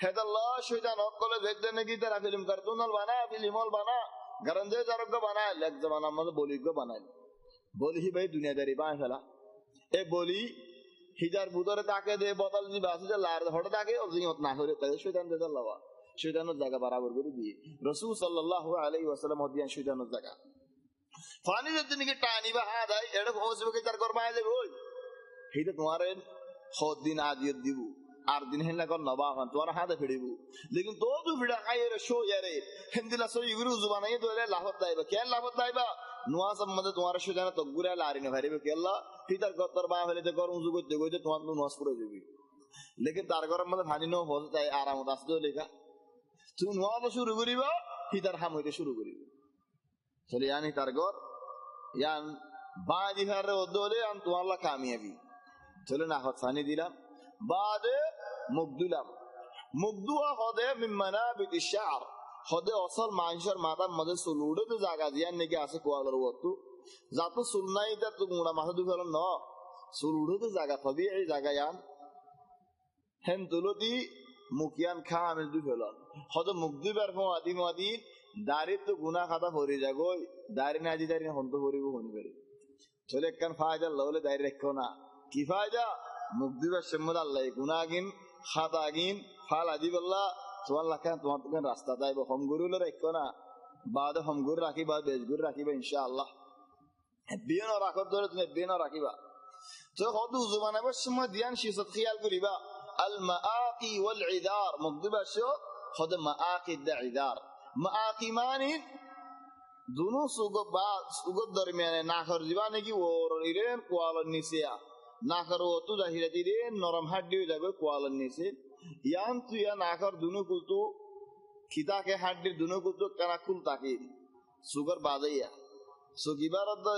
হেদাল্লাহ শয়তান অকলে দেখতে নাকি তারা ফিল্ম কার্টুনল বানা ফিল্মল বানা গরন্দে জারগ বানা লাগ জামানা মধ্যে বলিগ বানাই বলি ভাই দুনিয়াদারি বানায় ফেলা এ বলি হিজার বুদরে তাকে দে বদল জি বাসে যে লার হড় তাকে অজিয়ত না করে তাই শয়তান দে আল্লাহ শয়তানের জায়গা বরাবর করে দিয়ে রাসূল সাল্লাল্লাহু আলাইহি ওয়াসাল্লাম হদিয়ান শয়তানের জায়গা পানি যদি নাকি টানি বা হা দেয় এটা পৌঁছবে তার করবা যাবে ওই হিতে তোমারে হদিন আজিয়ত দিব আর দিন হেলা কর নবা হন তোমার হাতে ফিরিব लेकिन তো তো ভিড়া খাইরে শো ইয়ারে হিন্দিলা সই গুরু জুবানাই দলে লাভত দাইবা কেন লাভত দাইবা নোয়া সম্বন্ধে তোমার শয়তান তো গুরা লারিনে ভারিবে কে আল্লাহ হিতার গতর বা হলে যে গরম যুগ করতে কইতে তোমার নোয়াজ পড়ে যাবে लेकिन তার গরম মধ্যে পানি ন হল তাই আরামত আসতো লেখা তুমি নোয়া শুরু করিবা হিতার হাম হইতে শুরু করিবে চলে জানি তার গর ইয়ান বাজি হারে ওদলে আন তোমার কামিয়াবি চলে না হাত পানি দিলাম বাদে মুখ দিলাম মুখ দুয়া হদে মিমানা বিতিশার হদে অসল মানুষের মাথার মধ্যে চুলুড়ে তো জায়গা দিয়া নাকি আছে কোয়ালের ওতু যাতো চুল নাই তা তো মুড়া মাথা দুই ফেলন ন সুলুড়তে জায়গা তবে এই জায়গায়ান হেন তুলতি মুখিয়ান খা আমি দুই ফেলন হয়তো মুখ দুইবার আদি মাদি দাঁড়িয়ে তো গুনা খাতা ভরে যাগই দাঁড়িয়ে আজি দাঁড়িয়ে হন্ত ভরিব হনি পারি চলে একখান ফায়দা লহলে দাঁড়িয়ে রেখো না কি ফায়দা মুখ দুইবার সেমদ আল্লাহ গুনাগিন খাতা গিন ফাল আজি বললা তোমার লাখান তোমার দোকান রাস্তা যাইব হম গরু হলে রেখো না বাদে হম গরু রাখিবা বেশ গরু রাখিবা ইনশাআল্লাহ বিয়ে না রাখার ধরে তুমি বিয়ে না রাখিবা তো হয়তো উজু বানাবার সময় ধ্যান শিশত খেয়াল করিবা আল মাআকি ওয়াল ইদার মুকদিবা শো হয়তো মাআকি দা ইদার মাআকি মানে দুনো সুগত দরমিয়ানে নাখর জীবানে কি ওর ইরেন কোয়ালার নিচেয়া নাখর ও তো জাহিরা দিরে নরম হাড্ডি হয়ে যাবে কোয়ালার নিচে ইয়ান তুইয়া নাখর দুনো কুলতু খিতাকে হাড্ডির দুনো কুলতু কানা কুল তাকি সুগার বাজাইয়া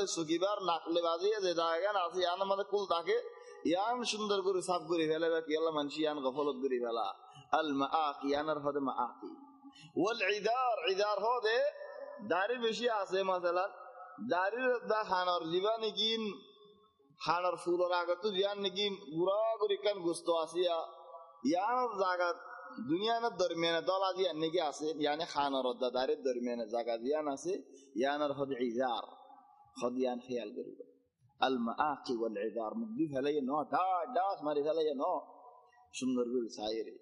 সুকিবার নাকলে বাজিয়ে যে জায়গা আছে ইয়ান আমাদের কুল তাকে ইয়ান সুন্দর করে সাফ করে ফেলে কি আল্লাহ মানসি ইয়ান গফলত করে ফেলা আল মাআকি ইয়ানার হদে মাআকি ওয়াল ইদার হদে দাড়ি বেশি আছে মাসালান দাড়ির দা হানার জীবানি কিন হানার ফুলর আগে তো জিয়ান নাকি গুড়া করে কান গুস্ত আসিয়া ইয়ান জায়গা দুনিয়ার দরমিয়ানে দলা জিয়ান নাকি আছে ইয়ানে খানার দা দাড়ির দরমিয়ানে জায়গা জিয়ান আছে ইয়ানার হদে ইদার হদ ইয়ান খেয়াল করিব আল মাআকি ওয়াল ইদার মুদ্দি ফেলাই ন ডাস মারি ফেলাই ন সুন্দর করে সাইরে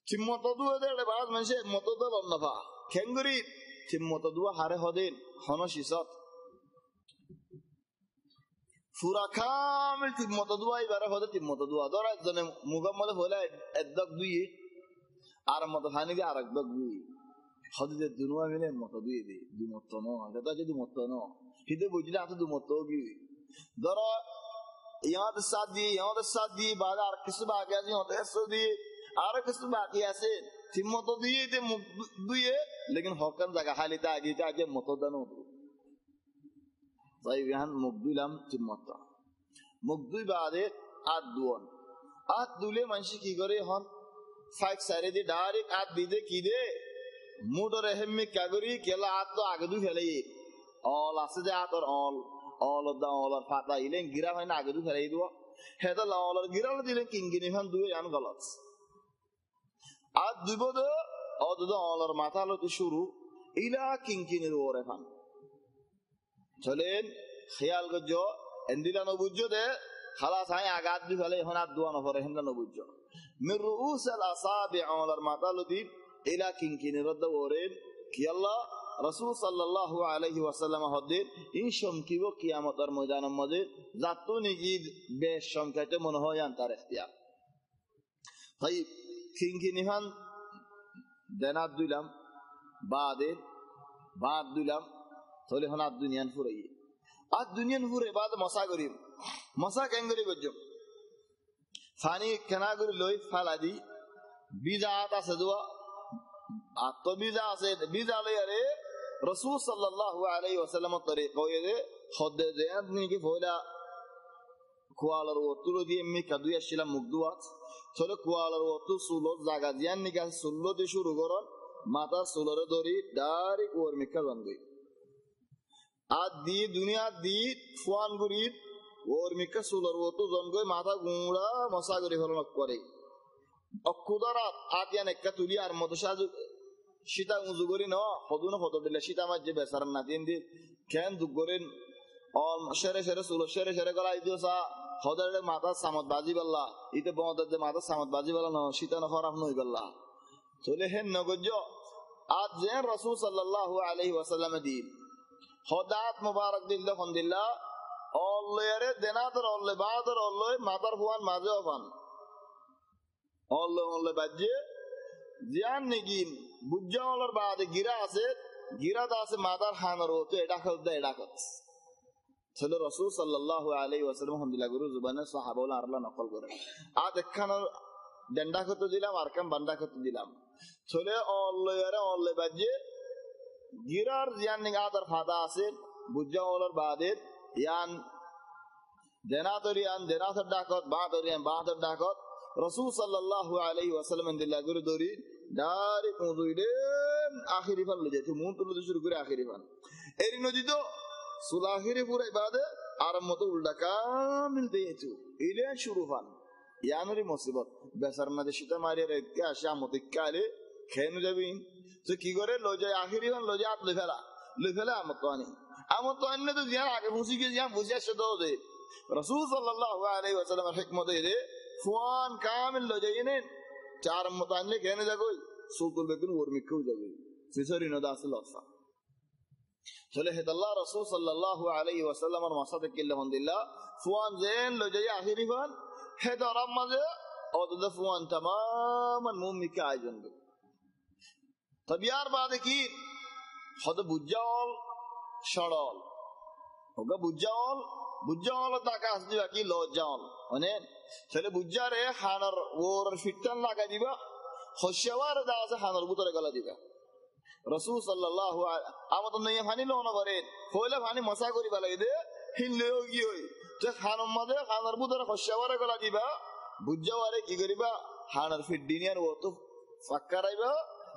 চিম্মত দুয়ে দেড়ে বাজ মানুষে মত তো লন্নফা খেঙ্গুরি চিম্মত দুয়া হারে হদিন হনশিসত ফুরা কামিল চিম্মত দুয়া এবারে হদে চিম্মত দুয়া ধর একজনে মুগম মধ্যে হলে একদক দুই আর মত ফানি দিয়ে আর একদক দুই হদে দুনুয়া মিলে মত দুই দি দুমত ন এটা যদি মত ন হিদে বুঝলে আতো দুমত কি ধর ইয়াদের সাথ দিয়ে বাদ আর কিছু বাকি আছে ইয়াদের সাথ দিয়ে আর কিছু বাকি আছে চিম্মত দিয়ে দে মুখ দুইয়ে লেকিন হকান জায়গা হালিতে আগে মতো দানো তাই বিহান মুখ দুইলাম চিম্মত মুখ দুই বাদে আত দুয়ন আত দুলে মানুষ কি করে হন ফাইক সাইরে দিয়ে ডাইরেক্ট আত দিতে কি দে মুডর হেম্মি কাগরি কেলা আত তো আগে দুই ফেলে অল আছে যে আতর অল দা অলার ফাতা ইলেন গিরা হয় না আগে দুই ফেলে দিব হেতা অলার গিরাল দিলেন কিঙ্গিনি ভান দুই আন গলত আর দুইব অদুদ অলার মাথা লতে শুরু ইলা কিঙ্কিনের ওরে খান চলেন খেয়াল করছ এন্দিলা নবুজ্জ দে খালাস হাই আগাত দি ফেলে এখন আর দোয়া নফরে হেন্দা নবুজ্জ মির রুউস আল আসাবি অলার মাথা লতি ইলা কিঙ্কিনের ওরে কি আল্লাহ রাসূল সাল্লাল্লাহু আলাইহি ওয়াসাল্লাম হদ্দিন ইনশম কিব কিয়ামতের ময়দানের মধ্যে জাতু নিজিদ বেশ সংখ্যাতে মনে হয় তার ইখতিয়ার তাই কিঙ্কিনিহান দেনাত দিলাম বাদ দিলাম তাহলে এখন আর দুনিয়ান ফুরাই আর দুনিয়ান ফুরে বাদ মশা করিম মশা কেন করি বলছো ফানি কেনা করে লই ফালা দি বীজা আত আছে দোয়া আত্মবীজা আছে বীজা লই আরে রাসূল সাল্লাল্লাহু আলাইহি ওয়াসাল্লাম তরিকায়ে হদে যে আপনি কি ফয়লা কোয়ালার ওতুলো দিয়ে মি কাদুয়া ছিলাম মুগদুয়াত চলে কোয়ালার ওতু সুলো জায়গা দিয়ান নিকা সুলো দিয়ে শুরু করন মাথা সুলরে ধরি ডাইরেক্ট ওর মিকা জঙ্গই আর দি দুনিয়া দি ফুয়ান গুরি ওর মিকা সুলর ওতু জঙ্গই মাথা গুঁড়া মশা করে ফেলন করে অক্ষুদারাত আতিয়ান একটা তুলি আর মদশা সীতা উঁচু করি ন হদুন হদ দিলে সীতা মার যে বেচার নাতিন দি কেন দুঃখ করেন সেরে সুলো সেরে গলা দিওসা হদের মাথা সামত বাজি বেল্লা ইতে বমদের মাথা সামত বাজি বেলা ন সীতা নখরাফ নই বেল্লা চলে হেন নগজ আজ যে রাসূল সাল্লাল্লাহু আলাইহি ওয়াসাল্লাম দিন হদাত মুবারক দিল আলহামদুলিল্লাহ অল্লেরে দেনাদর অল্লে বাদর অল্লে মাদার ফুয়ান মাঝে অফান অল্লে বাজে জিয়ান নিগিন বুজ্জাওয়ালার বাদে গিরা আছে গিরাত আছে মাদার হানার হতো এটা খোদা এটা কত ছিল রাসূল সাল্লাল্লাহু আলাইহি ওয়াসাল্লাম আলহামদুলিল্লাহ গুরু জবানে সাহাবাউল আরলা নকল করে আজ একখান ডন্ডা কত দিলাম আর কাম বান্দা কত দিলাম চলে অল্লে বাজে গিরার জিয়ান নিগা আদার ফাদা আছে বুজ্জাওয়ালার বাদে ইয়ান দেনাতর ডাকত বাদর ডাকত রাসূল সাল্লাল্লাহু আলাইহি ওয়াসাল্লাম দিল্লাহ গুরু দরি ডাইরেক্ট মুদুইলেন আখিরি ফাল লয়ে যেতে মুন তুলে শুরু করে আখিরি ফাল এরি নদী তো সুলাহিরি পুরো বাদে আর মতো উল্টা কামিল দিয়েছো ইলে শুরু হন ইয়ানুরি মুসিবত বেসার মাঝে সীতা মারিয়া রেখে আসে আমতিকালে খেয়ে যাবি তো কি করে লজে আখিরি হন লজে হাত লই ফেলা আমত আনি তো জিয়ার আগে বুঝি গিয়ে জিয়া বুঝে আসছে তো ওদের রাসূল সাল্লাল্লাহু আলাইহি ওয়াসাল্লামের হিকমতে রে ফুয়ান কামিল লজে ইনেন চার আমত আনলে খেয়ে যাগই সুলতুল বেগুন ওরমিকেও যাবে ফিসরিনো দাসল অফা চলে হেদাল্লাহ রাসূল সাল্লাল্লাহু আলাইহি ওয়াসাল্লামের মাসাতে কিল্লা হন্দিল্লাহ ফুয়ান জেন লজে আখিরি হন হেদারাম মাঝে অদদ ফুয়ান তামামান মুমিকে আয়োজন দে তবিয়ার বাদে কি হদ বুজ্জাল সরল ওগা বুজ্জাল টাকা আসবে কি লজ্জাল মানে ছেলে বুজ্জারে খানার ওর ফিটন লাগা দিবা খশওয়ার দাসে খানার ভিতরে গলা দিবা রাসূল সাল্লাল্লাহু আমাদের নয় পানি লওনা করে হইলে পানি মশা করি বালাই দে হিললেও কি হই যে খানার মধ্যে খানার ভিতরে খশওয়ারে গলা দিবা বুজ্জাওয়ারে কি করিবা খানার ফিট দিনিয়ার ও তো ফাক্কারাইবা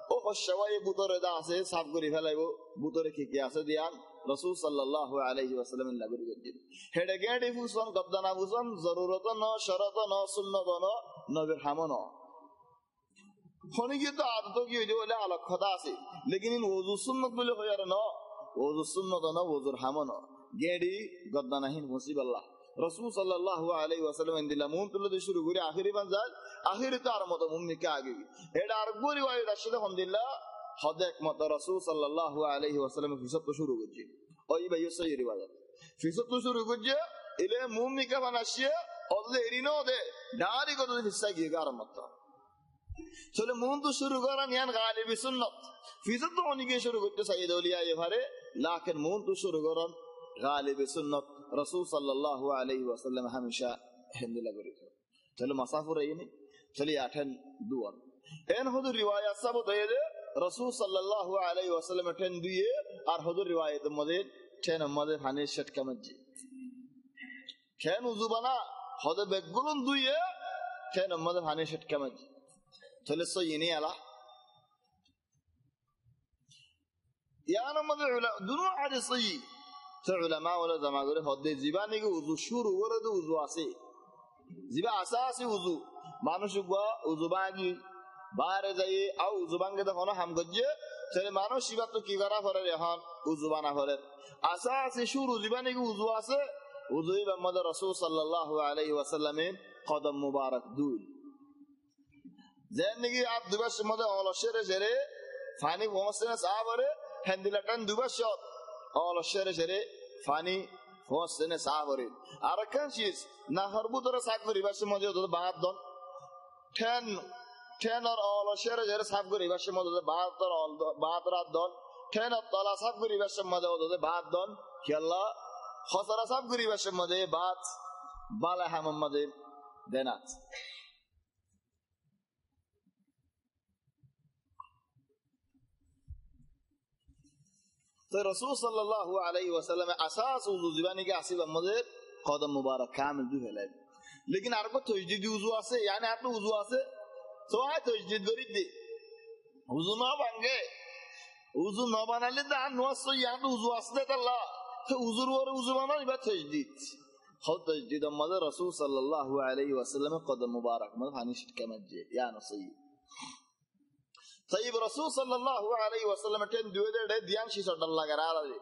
ও খশওয়ায়ে ভিতরে দাসে সাফ করি ফেলাইবো ভিতরে কি কি আছে দিয়ান রাসূল সাল্লাল্লাহু আলাইহি ওয়াসাল্লাম লাগরি গদিন হেডে গেডি ফুসন কবদানা ফুসন জরুরত ন শরত ন সুন্নত ন নবীর হামন ফনি তো আদত কি হইছে বলে আলক্ষতা আছে লেকিন ওযু সুন্নত বলে হয় আর ন ওযু সুন্নত ন ওযুর হামন গেডি গদনাহিন মুসিবাল্লাহ রাসূল সাল্লাল্লাহু আলাইহি ওয়াসাল্লাম ইনদিলা মুন তুলতে শুরু করে আখিরি বানজাল আখিরি তার মত মুমিকে আগে এটা আর গরি ওয়াই রাশিদ আলহামদুলিল্লাহ হদেক মত রাসূল সাল্লাল্লাহু আলাইহি ওয়াসাল্লাম ফিসত শুরু করছে ওই ভাই সহি রিওয়ায়াত ফিসত শুরু করছে ইলে মুমিকে বানাসিয়ে অল্লে এরিনো দে ডারি কত ফিসা গিয়ে গারমত চলে মুন তো শুরু করা নিয়ান গালিবি সুন্নাত ফিসত তো অনেকে শুরু করতে সাইয়্যিদ আউলিয়া এভারে লাকিন মুন তো শুরু করেন গালিবি সুন্নাত রাসূল সাল্লাল্লাহু আলাইহি ওয়াসাল্লাম হামেশা হেন্দিলা করেছে চলে মাসাফুর আইনি চলে আঠেন দুয়ান এন হদু রিওয়ায়াত সাবত হয়ে রাসূল সাল্লাল্লাহু আলাইহি ওয়াসাল্লাম ঠেন দিয়ে আর হদুর রিওয়ায়াত মধ্যে ঠেন আমাদের হানির শট কামজি ঠেন উযুবানা হদে বেগুলন দুইয়ে ঠেন আমাদের হানির শট কামজি চলে সইনি আলা ইয়ান আমাদের দুনো আদে সই তো উলামা ওলা জামা করে হদে জীবানি কে উযু শুরু করে তো উযু আছে জিবা আসাসি উযু মানুষ গো উযু বাগি বারে যাই আও উযু ভাঙ্গে তখন হাম গজ্জে ছেলে মানুষ শিবা তো কি করা করে এখন উযু বানা করে আসাসি শুরু জীবানি কে উযু আছে উযুই মুহাম্মদ রাসূল সাল্লাল্লাহু আলাইহি ওয়াসাল্লামের কদম মুবারক দুই যেন নাকি আপ দুবাস মধ্যে অলসেরে জেরে ফানি হোসেনা সাহাবরে হেন্দিলাটান দুবাস অলসেরে জেরে ফানি হোসেনা সাহাবরে আর কান চিজ না হরবুতরে সাক করিবাস মধ্যে তো বাদ দন ঠেন আর অলসেরে জেরে সাক করিবাস মধ্যে বাদ রাত দন ঠেন আর তলা সাক করিবাস মধ্যে বাদ দন কি আল্লাহ খসরা সাক করিবাস মধ্যে বাদ বালা হামমদে দেনাত তো রাসূল সাল্লাল্লাহু আলাইহি ওয়াসাল্লাম আসাস উযু জীবানি কে আসিব আমাদের কদম মুবারক কামিল দুই ফেলাই লেকিন আর কো তাজদীদ উযু আছে yani আর তো উযু আছে তো আয় তাজদীদ করি দি উযু না ভাঙে উযু না বানালে দা নোয়াস ইয়ান উযু আসলে তাল্লাহ তো উযুর ওর উযু বানাই বা তাজদীদ হল তাজদীদ আমাদের রাসূল সাল্লাল্লাহু আলাইহি ওয়াসাল্লাম কদম মুবারক মানে হানিশ কামাজে ইয়া নসি طيب رسول صلى الله عليه وسلم كان دوده ديان شي صد الله غراره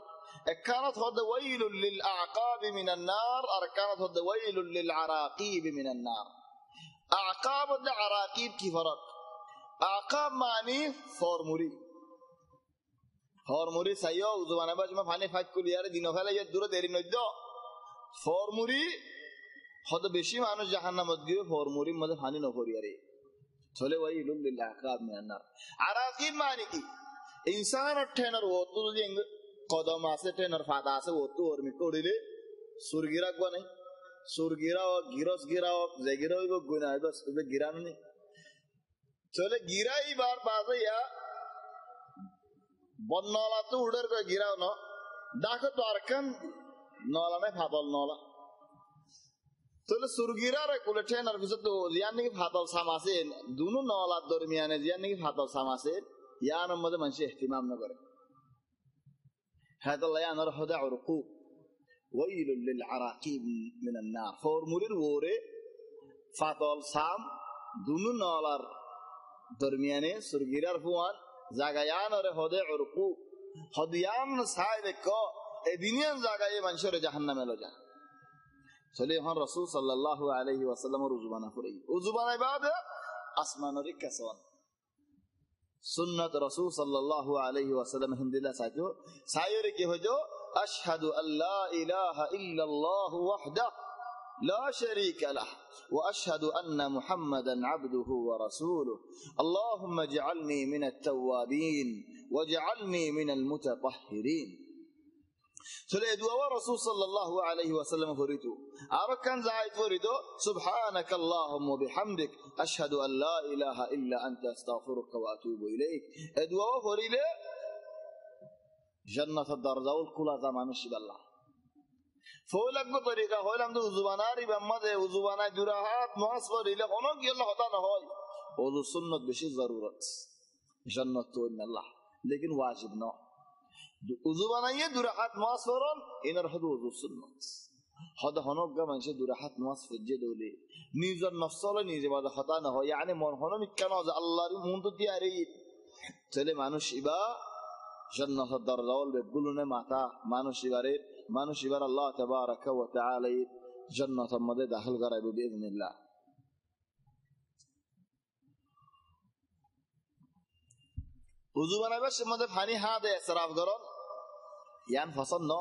كانت هذا ويل للاعقاب من النار اركانت هذا ويل للعراقيب من النار اعقاب والعراقيب کی فرق اعقاب معنی ফরমুরি সাইয়ো উজবানা বাজমা ফানি ফাইট কুলিয়ারে দিন ফেলে যে দূরে দেরি নদ্য ফরমুরি হদ বেশি মানুষ জাহান্নামত গিয়ে ফরমুরি মধ্যে ফানি নকরিয়ারে চলে ওয়াইলুল লিল আকাব মিনান নার আরাকিব মানে কি ইনসান ঠেনার ওতু যদি কদম আছে ঠেনার ফাদা আছে ওতু ওর মি করিলে সুরগিরা গো নাই সুরগিরা ও গিরস গিরা ও যে গিরা হইব গুনাহ হইব তবে গিরানো নেই চলে গিরাই বার বাজাইয়া বন্নলা তো উড়ের কই গিরাও ন দেখো তো আরকান নলা নাই ফাদল নলা তোলে সুরগিরা রে কোলে ঠেনার ভিতর তো জিয়ান নাকি ফাদল সামাসে দুনো নলার দরমিয়ানে জিয়ান নাকি ফাদল সামাসে ইয়ার মধ্যে মানুষ ইহতিমাম না করে হাদাল্লাহ ইয়ানর হদা উরকু ওয়াইলুল লিল আরাকিব মিনান নার ফরমুলের ওরে ফাতল সাম দুনু নলার দরমিয়ানে সুরগিরার ফুয়ান জাগায়ান রে হদে উরকু হদিয়ান সাইবে ক এ দুনিয়ার জায়গায় মানুষের জাহান্নামে লজা চলে এখন রাসূল সাল্লাল্লাহু আলাইহি ওয়াসাল্লামের উজবানা করি উজবানা বাদে আসমানের কাসওয়ান সুন্নাত রাসূল সাল্লাল্লাহু আলাইহি ওয়াসাল্লাম হিন্দিলা সাইতো সাইরে কি হজো আশহাদু আল্লা ইলাহা ইল্লাল্লাহু ওয়াহদাহু لا شريك له وأشهد أن محمدا عبده ورسوله اللهم اجعلني من التوابين واجعلني من المتطهرين فليدوا رسول صلى الله عليه وسلم فريدو أركان زايد فريدو سبحانك اللهم وبحمدك أشهد أن لا إله إلا أنت أستغفرك وأتوب إليك أدوا فريدو جنة الدرجة والكلا زمان الشب الله فولك بطريقة هولم دو زباناري بمده وزباناي دراحات مواصفر إلى خنوك يلا خطانا هاي وذو سنة بشي ضرورت جنة توين الله لكن واجب نو وزباناي دراحات مواصفرون إن رحضو وذو سنة هذا خنوك منشه دراحات مواصفر جدولي نيزر نفسه نيزي بعد خطانا هاي يعني من خنوك كناز الله ري مونتو تياري تلي مانوش إبا جنة الدرجة والبقلون ماتا مانوش إباري মানুষ এবার আল্লাহ তাবারাকা ওয়া তাআলা জান্নাতের মধ্যে দাখিল করাইবে বিইذنিল্লাহ ওযু বানাবার সময় পানি হাতে ইসরাফ করুন ইয়ান ফসল ন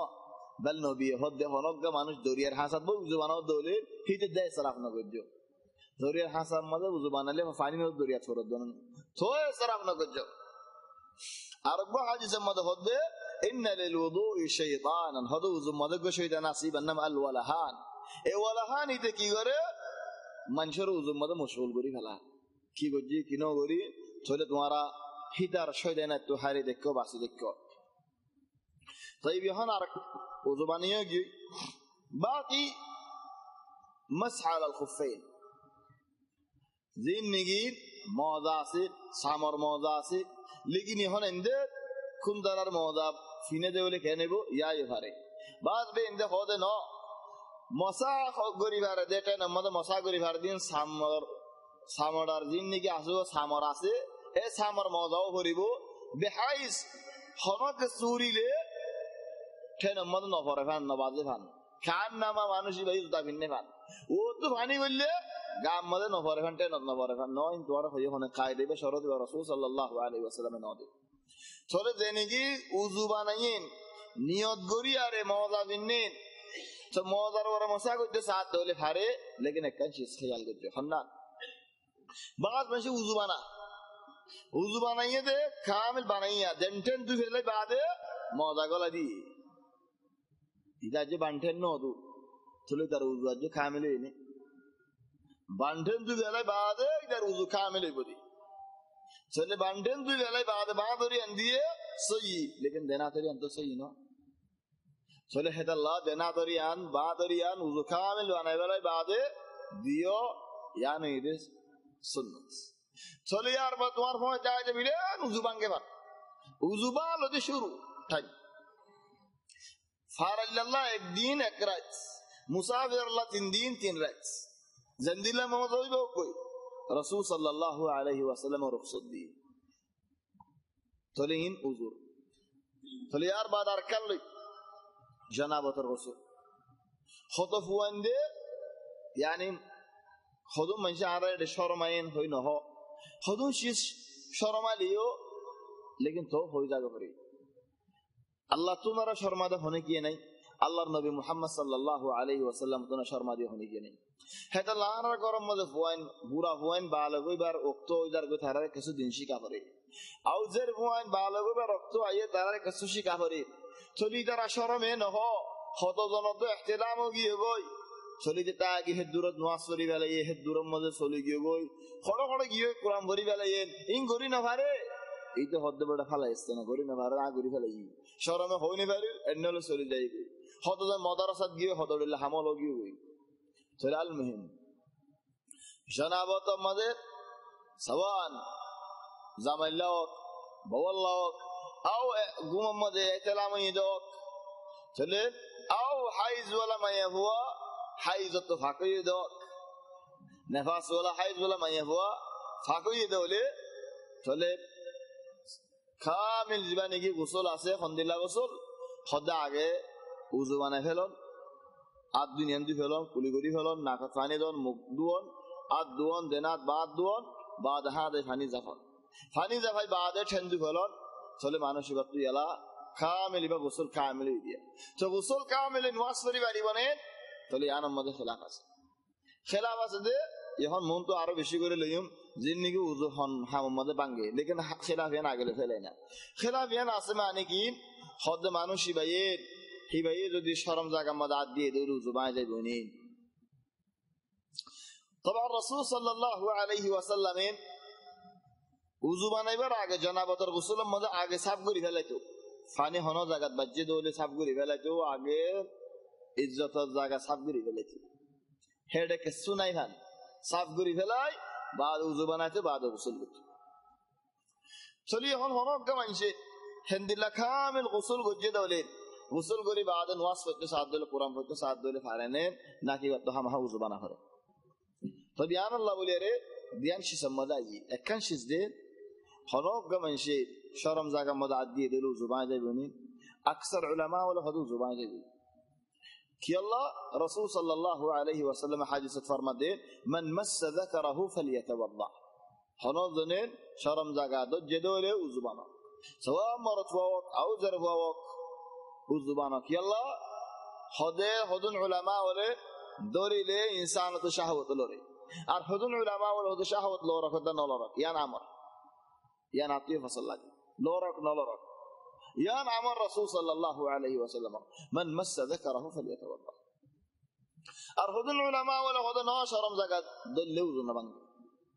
বল নবী হদে হনক মানুষ দরিয়ার হাসাত বউ ওযু বানাও দলে হিতে দেয় ইসরাফ না করজো দরিয়ার হাসার মধ্যে ওযু বানালে পানি ন দরিয়া ছড় দেন তো ইসরাফ না করজো আরবা হাদিসের মধ্যে হদে إن للوضوء شيطانا هذا وضوء مدق شيطان نصيب إنما الولهان إيه ولهان إذا كي غره منشر وضوء مدق مشغول غري فلا كي بجي كي نو غري ثوله تمہارا هيدار شيطان تو هاري دكو باسي دكو طيب يهان أرك وضوء بانيه جي باقي مسح على الخفين زين نجيب موضاسي سامر موضاسي लेकिन यहां इंदे कुंदरार मोदाब फिने देवले कहनेबो या ये भारे बाद बे इंदे होदे न मसा गरी भारे देटे न मद मसा गरी भारे दिन सामरार दिन नि के आसो सामर आसे ए सामर मोदाव हरिबो बेहाइस हनक सूरीले ठेन मद न भरे भान न बाजे भान खान नामा मानुषी भाई उता भिन्ने भान ओ तो भानी बोलले गाम मद न भरे भान ठेन न भरे भान न इन द्वारा होय होने कायदे बे शरत रासूल सल्लल्लाहु अलैहि वसल्लम न दे চলে দেনিকি উযু বানাইন নিয়ত করি আরে মওজা দিনেন তো মওজার ওরে মশা করতে সাথ দলে ফারে लेकिन একটা চীজ খেয়াল করতে হন্না বাদ মাসে উযু বানাইয়ে দে কামিল বানাইয়া দেনটেন দু ফেলে বাদে মওজা গলা দি ইদা যে বানটেন নদু চলে তার উযু আজ কামিল এনে বানটেন দু ফেলে বাদে ইদার উযু কামিল হইবদি चले बांधन तू वेले बाद बादरी अंदिए सही लेकिन देना तरी अंत सही ना चले है अल्लाह देना तरी आन बादरी आन उज़ु कामिल वाने वेले बादे दियो यानी इधर सुन्नत चले यार बात तुम्हार फोन जाए जब मिले उज़ु बांगे बात उज़ु बाल होते शुरू ठाई फारल्लाह एक दिन एक रात मुसाफिर अल्लाह तीन रात जंदिला मोहम्मद होई बो कोई रसूल सल्लल्लाहु अलैहि वसल्लम रुखसत दी तोलेइन उजुर तोले यार बाद अरकन ले जनाबतर रसूल खतफ वंदे यानी खदुम मनशा आरे शर्मायन होई न हो खदुम शिश शर्मा लियो लेकिन तो होई जागा परी अल्लाह तुम्हारा शर्मा दे होने की नहीं अल्लाह नबी मुहम्मद सल्लल्लाहु अलैहि वसल्लम तो शर्मा दे होने की नहीं है तो लाना गरम मदे फुआइन बुरा फुआइन बालगो बार ओक्तो इधर गो थारा कसु दिनशी का परे आउजर फुआइन बालगो बार ओक्तो आये तारा कसु शी का परे चली तारा शर्म है न हो खतो जनो तो इख्तिलाम होगी होई चली जे तागी हे दूरत नवासरी वाला ये हे दूरम मदे चली गयो गोई खड़ो खड़ो गियो कुरान भरी वाला ये इन गोरी न भारे এই তো হদ্দে বড় ফালা আসছে না গরি না ভারে না গরি ফেলাই শরমে হইনি পারি এন্নলে চলে যাই গই হতো যে মাদ্রাসাত গিয়ে হতদিল্লা হামল গিয়ে গই চলে আল মুহিম জনাবত আমাদের সওয়ান জামাইলাক বওয়াল্লাক আও গুম মধ্যে ইতলাম ইদক চলে আও হাইজ ওয়ালা মাইয়া হুয়া হাইজত ফাঁকুই দক নেফাস ওয়ালা হাইজ ওয়ালা মাইয়া হুয়া ফাঁকুই দলে চলে কামিল জীবনে কি গোসল আছে খন্দিলা গোসল সদা আগে উজু বানাই ফেলন আদ দুনিয়ান দি ফেলন কুলি করি ফেলন নাকত পানি দন মুখ দুয়ন আদ দুয়ন দেনাত বাদ দুয়ন বাদ হাতে পানি জাফন পানি জাফাই বাদে ঠেন্দু ফেলন চলে মানসিকত তুই এলা কামিল বা গোসল কামিল দিয়া তো গোসল কামিল নামাজ পড়ি পারিব না তাহলে ইয়ার মধ্যে খেলাফ আছে যে এখন মন তো আরো বেশি করে লইম জিন নাকি উজু হন হামের মধ্যে ভাঙ্গে লেকিন খেলাফ ইয়ান আগলে ফেলাই না খেলাফ ইয়ান আছে মানে কি হদ মানুষ হিবাইয়ে যদি শরম জায়গার মধ্যে হাত দিয়ে দৌড় উজু বাঁয়ে যাইব নি তবে রাসূল সাল্লাল্লাহু আলাইহি ওয়াসাল্লামের উজু বানাইবার আগে জানাবতের গোসলের মধ্যে আগে সাফ করে ফেলাইতো পানি হন জায়গাত বাজ্যে দৌলে সাফ করে ফেলাইতো আগে ইজ্জতের জায়গা সাফ করে ফেলাইতো হেডে কিছু নাই ভান সাফ করে ফেলাই বাদ উজু বানাইতে বাদ গোসল করতো চলি এখন হনক মানছে হেন্দিল্লা কামিল গোসল গজ্জে দৌলে গোসল করি বাদ নামাজ পড়তে সাত দলে কোরআন পড়তে সাত দলে ফারেনে নাকি তো হামহা উজু বানা করে তো বিয়ান আল্লাহ বলি রে বিয়ান শিসম মজা আই একখান শিস দে হনক মানছে শরম জায়গা মধ্যে হাত দিয়ে দিল উজু বানাই যাইব নি আকসার উলামা ওয়ালা হদু উজু বানাই যাইব কি আল্লাহ রাসূল সাল্লাল্লাহু আলাইহি ওয়াসাল্লাম হাদিসে ফরমাতে মান মাসসা যাকারাহু ফালিয়াতাওয়াদ্দা হনক জনের শরম জায়গা দজ্জে দলে উজু বানা সওয়া মারাত ওয়াক আও জারব ওয়াক উজু বানা কি আল্লাহ হদুন উলামা ওয়ালে দরিলে ইনসানত শাহওয়াত লরে আর হদুন উলামা ওয়ালে হদু শাহওয়াত লরা কদা নলরা ইয়ান আমর ইয়ান আতি ফসল লাগে লরক নলরক ইয়ান আমর রাসূল সাল্লাল্লাহু আলাইহি ওয়াসাল্লাম মান মাসসা যাকারাহু ফালিয়াতাওয়াদ্দা আর হদুন উলামা ওয়ালে হদু ন শরম জায়গা দল্লে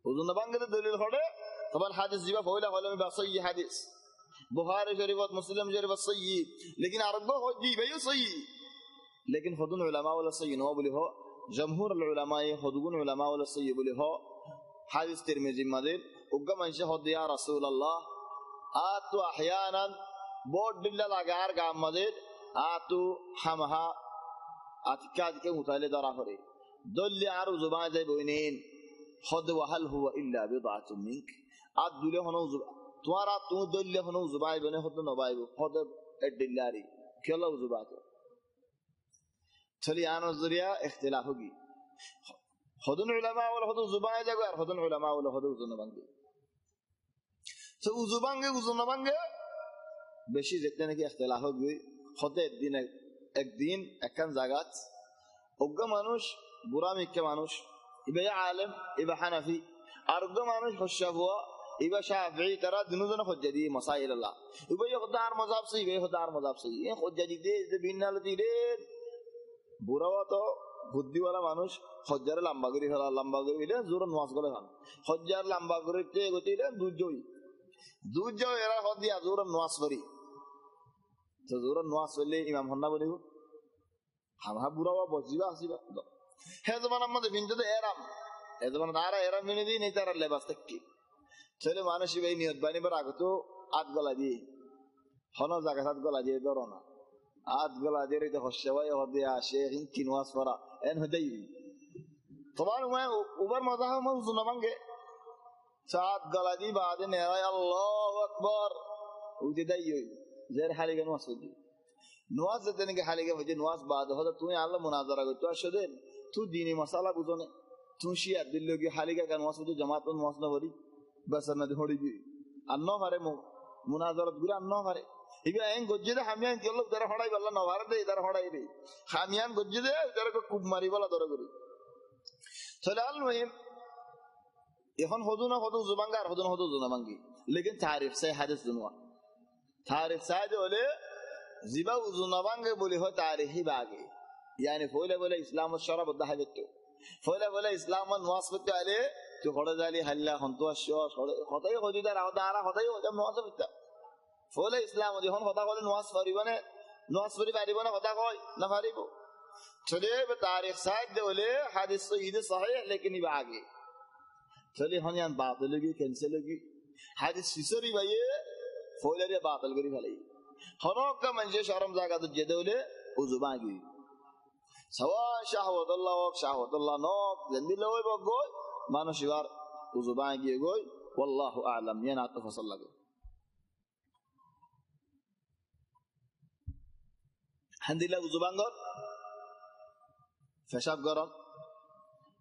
উজু না ভাঙ্গে দলিল হলে তখন হাদিস জিবা পয়লা হলে বা সহিহ হাদিস बुखारी शरीफ और मुस्लिम शरीफ सही लेकिन अरबा हो जी भाई सही लेकिन खुदुन उलमा वाला सही न बोले हो जमहूर उलमा ये खुदुन उलमा वाला सही बोले हो हादिस तिरमिजी मदे उग्गा मनशा हो दिया रसूल अल्लाह आतु अहयानन बोर्ड दिल्ला लगार गाम मदे आतु हमहा अतिकाद के मुताले दरा करे दल्ली आरु जुबान जाय बोइनिन खुद वहल हुवा इल्ला बिदातुम मिनक आद दुले होनो तुम्हारा तू दल्ले हनो जुबाई बने हो तो नबाई खुद एडिल्लारी केला जुबात चली आनो जरिया इख्तिलाफ होगी खुदन उलमा वाला खुद जुबाई जागो और खुदन उलमा वाला खुद उजुन बंगे तो उजुन बंगे बेशी जितने ने की इख्तिलाफ होगी खुद एक दिन एकन जागात उग्गा मानुष बुरा मिक्के मानुष इबे आलिम इबे हनफी और उग्गा मानुष खुशाबुआ इबा शाफी तरा दिनुजन खुज्जदी मसाइल अल्लाह इबा ये खुदार मज़हब से इबा खुदार मज़हब से ये खुज्जदी दे बिन्नालती दे बुरावा तो बुद्धि वाला मानुष खुज्जार लंबा करी ले जोर नमाज करे खान खुज्जार लंबा करते गति ले दूध जो एरा खुदिया जोर नमाज करी तो जोर नमाज ले इमाम हन्ना बोलेगो हम बुरावा बजीबा हसीबा है जमाना मत बिंदु तो एराम है जमाना तारा एराम बिने दी नहीं तारा लेबास तक की चले मानसी भाई नियत बानी पर आगे तो आठ गला दी हनो जाके साथ गला दिए दरो ना आठ गला दे रही तो खुशवाई हो दिया शेख इन किनवास परा एन हदई तुम्हारे मैं ऊपर मज़ाह में सुना मांगे सात गला दी बाद ने अल्लाह अकबर उधर दाई ज़ेर हाली के नवाज होती नवाज देने के हाली के वजह नवाज बाद हो तो तुम्हें अल्लाह मुनाज़रा को तो अशुद्ध तू दीनी मसाला बुझोने तू शिया दिल्ली की हाली के नवाज होती जमात में नवाज न हो रही बस न थोड़ी भी अन्नो मारे मुनाजरत गुरा अन्नो मारे इबे एं गज्जे दे हमियान के लोग दर हड़ाई वाला न मारे दे इधर हड़ाई दे हमियान गज्जे दे इधर को कुब मारी वाला दर गुरी चलाल में এখন হদু না হদু জুবাঙ্গা আর হদু না হদু জুনাবাঙ্গি लेकिन तारीफ से हदीस दुनवा तारीफ से बोले जिबा जूनाबांगे बोले हो तारीखी बागे यानी फोले बोले इस्लाम शरब दहाबतो फोले बोले इस्लाम नवासबत आले तो खड़ा जाली हल्ला हंतो अशो खताई खदिदार आवदारा खताई जब नवासबत फोले इस्लाम दी हन खता कोले नवास परिबने नवास परिबने खता कोई ना परिबो चले तारीख से बोले हदीस सही सही लेकिन बागे चले हन यान बातिल लगी कैंसिल लगी हदीस सिसरी भाई फोले रे बातिल करी भलाई हनो का मंजे शरम जागा तो जेदोले uzu bangi sawa shahwatullah ok shahwatullah nok zendile oy bogoy manushigar uzu bangi goy wallahu a'lam yana tafasal lage handila uzu bangot feshab garon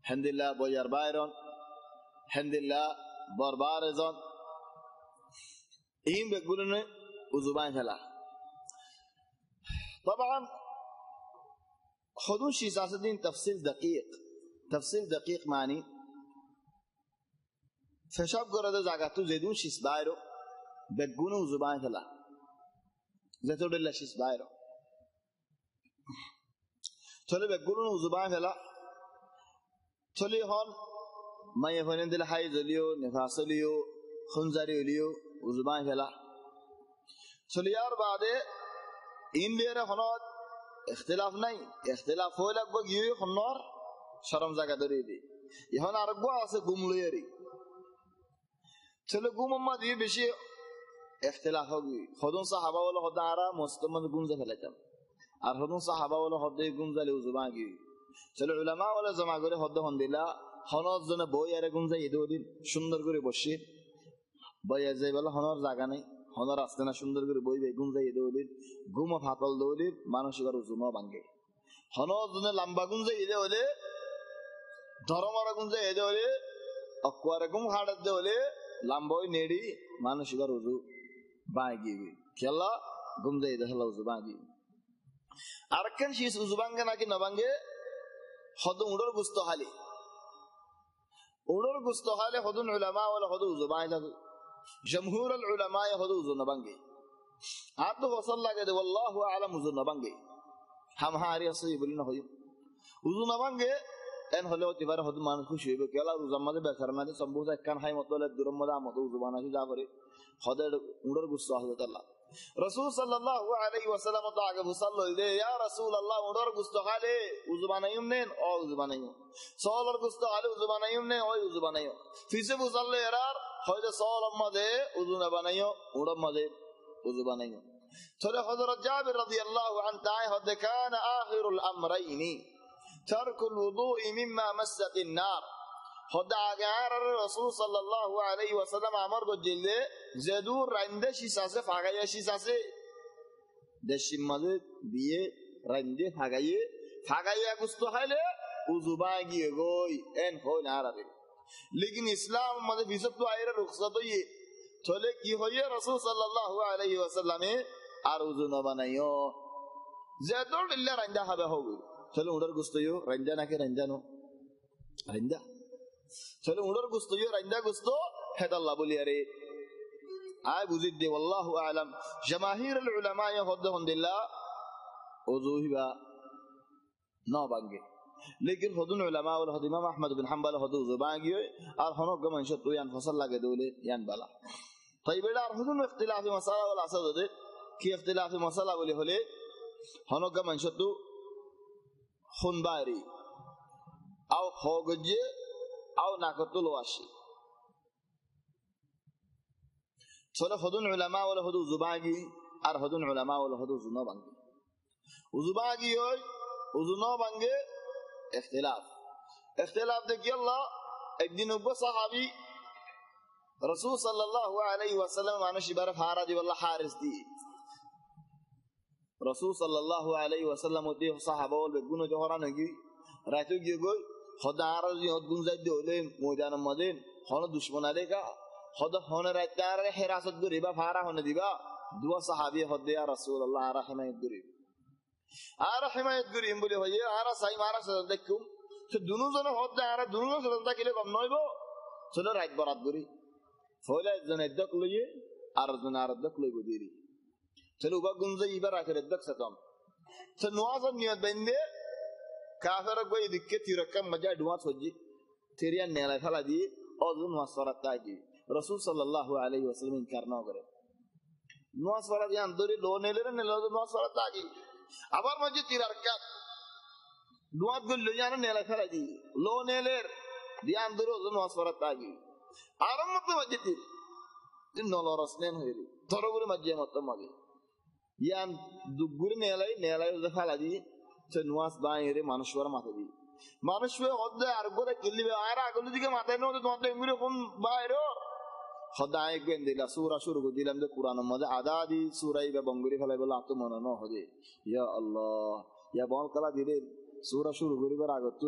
handila boyar bayron handila barbarizon إيم بيقولون وزبان فلا طبعا خذوا شيء ساسدين تفصيل دقيق معني فشاب قرده زاغاتو زيدون شيء بايرو بيقولون وزبان فلا زيتو دل شيء بايرو تولي بيقولون وزبان فلا تولي هون ما يفنن دل حي زليو نفاسليو خنزاري ليو وزبان فلا سليار بعد إن بيره خنات اختلاف नहीं اختلاफ हो लगभग ये खन्नौर शर्म जगह दरी दी यहाँ नारगवा से गुमले री चलो गुम अम्मा दी बेशी اختلاف होगी खुदों साहबा वाला खुदा आरा मुस्तमद गुंज़े फैले जम और खुदों साहबा वाला खुदे गुंज़े ले उज़बान की चलो उलमा वाला जमा करे खुदा हंदिला खनौर जने बोय यारे गुंज़े ये दो दिन सुंदर करे बशी boy azay bala honor jaga নাই honor আসতে না সুন্দর করে বই বেগুন যাই দেওলি গুম ফাতল দেওলি মানুষের উজুমা ভাঙে honor জনে লম্বা গুন যাই দেওলে ধরমার গুন যাই দেওলে অকুয়ার গুম হাড় দেওলে লম্বাই নেড়ি মানুষের উজু ভাঙি খেলা গুম যাই দেওলা উজু ভাঙি আরকেন শীষ উজু ভাঙে নাকি না ভাঙে হদ উড়র গুস্ত হালি হদুন উলামা ওয়ালা হদু উজু ভাঙে جمهور العلماء هذو زنا بانجي عبد وصل لك والله أعلم زنا بانجي هم هاري أصلي بلنا هيو زنا بانجي إن هلا تفار هذو ما نخش يبقى كلا روزام ماذا بكرنا ده سمبوسا كان هاي مطلع درم ماذا مطلع زبانة شو جابري هذا عمر قصة هذا الله رسول صلى الله عليه وسلم تعالى وصل له يا رسول الله عمر قصة هذا زبانة يومين أو زبانة يوم صالر قصة هذا زبانة يومين أو زبانة يوم في سب وصل له يرار هذا صال ماذا وزنا بنايو ورب ماذا وزنا بنايو ترى حضرت جابر رضي الله عنه تعالى هذا كان آخر الأمرين ترك الوضوء مما مست النار هذا عجار الرسول صلى الله عليه وسلم أمر بالجلد زدور رنده شيساسه فاقيا شيساسه دشي ماذا بيه رنده فاقيا كستوهله وزبانگی گوی ان هو نارده लेकिन इस्लाम मदे बिसब तो आयरा रुखसत ये चले की होये रसूल सल्लल्लाहु अलैहि वसल्लम आरुज़ु न बनायो ज़ेदोल इल्ला रंजा हबे होगी चलो उड़र गुस्तयो रंजा ना के रंजा नो रंजा चलो उड़र गुस्तयो रंजा गुस्तो हेदल्ला बोली अरे आय बुझित दे वल्लाहु आलम जमाहिर उलमा ये होद्दे होंदिल्ला उज़ुहिबा ना बांगे लेकिन खुदुन उलमा और खुद इमाम अहमद बिन हंबल खुद जुबान की और हनो गमन शत यान फसल लगे दोले यान बाला طيب बेटा खुदुन इख्तिलाफ मसला वाला असद दे कि इख्तिलाफ मसला बोले होले हनो गमन शत खुनबारी आओ होगजे आओ नाकतुल वाशी चलो खुदुन उलमा और खुद जुबान की और खुदुन उलमा और खुद जुना बंगे जुबान की हो जुना बंगे اختلاف देखिए अल्लाह एक दिन उब्बा सहाबी रसूल सल्लल्लाहु अलैहि वसल्लम माने शिबार फारा दी वल्लाह हारिस दी रसूल सल्लल्लाहु अलैहि वसल्लम दी सहाबा वल बेगुनो जोहरा नगी रातु गी गई खुदा आरजी हद गुंजा दे ओले मैदान मदीन हन दुश्मन आलेगा खुदा हन रातार हिरासत गुरिबा फारा हन दिबा दुआ सहाबी हद या रसूल अल्लाह रहमत गुरी आरा हिमायत गुरीम बोले होये आरा साई मारा सदद क्यों तो दोनों जने होते हैं आरा दोनों सदद के लिए कम नहीं बो चलो रात बरात गुरी फोले जने दक लिए आरा जने आरा दक लिए गुदीरी चलो उबा गुंजे इबर आकर दक सतम तो नवाज़ नियत बंदे काफर कोई दिक्कत थी रकम मजा दुआ सोची तेरिया नेला फला दी और जो नवाज़ ताजी रसूल सल्लल्लाहु अलैहि वसल्लम इनकार ना करे नवाज़ यान दूरी लो नेले रे नेलो नवाज़ ताजी আবার মধ্যে তিরার কাট দুয়াত গুলো জানা নেলা ফেলা দি লো নেলের দিয়ান দূর জন ওয়াসফারাত তাগি আরাম মত মধ্যে তির দিন নলরস নেন হইরি ধরগুরি মধ্যে মত মাগে ইয়ান দুগুরি নেলাই ফালা দি নুয়াজ বাইরে মানুষের মাথা দি মানুষ হদ্দে আর করে কিনলিবে আর আগল দিকে মাথায় নদে তোমাদের এমনি কোন বাইরে সদায় গেন দিলা সূরা শুরু করে দিলাম যে কোরআনের মধ্যে আদা দি সূরাই বা বঙ্গুরি ফেলাই বলে আত মনে ন হদে ইয়া আল্লাহ ইয়া বল কালা দিলে সূরা শুরু করিবার আগে তো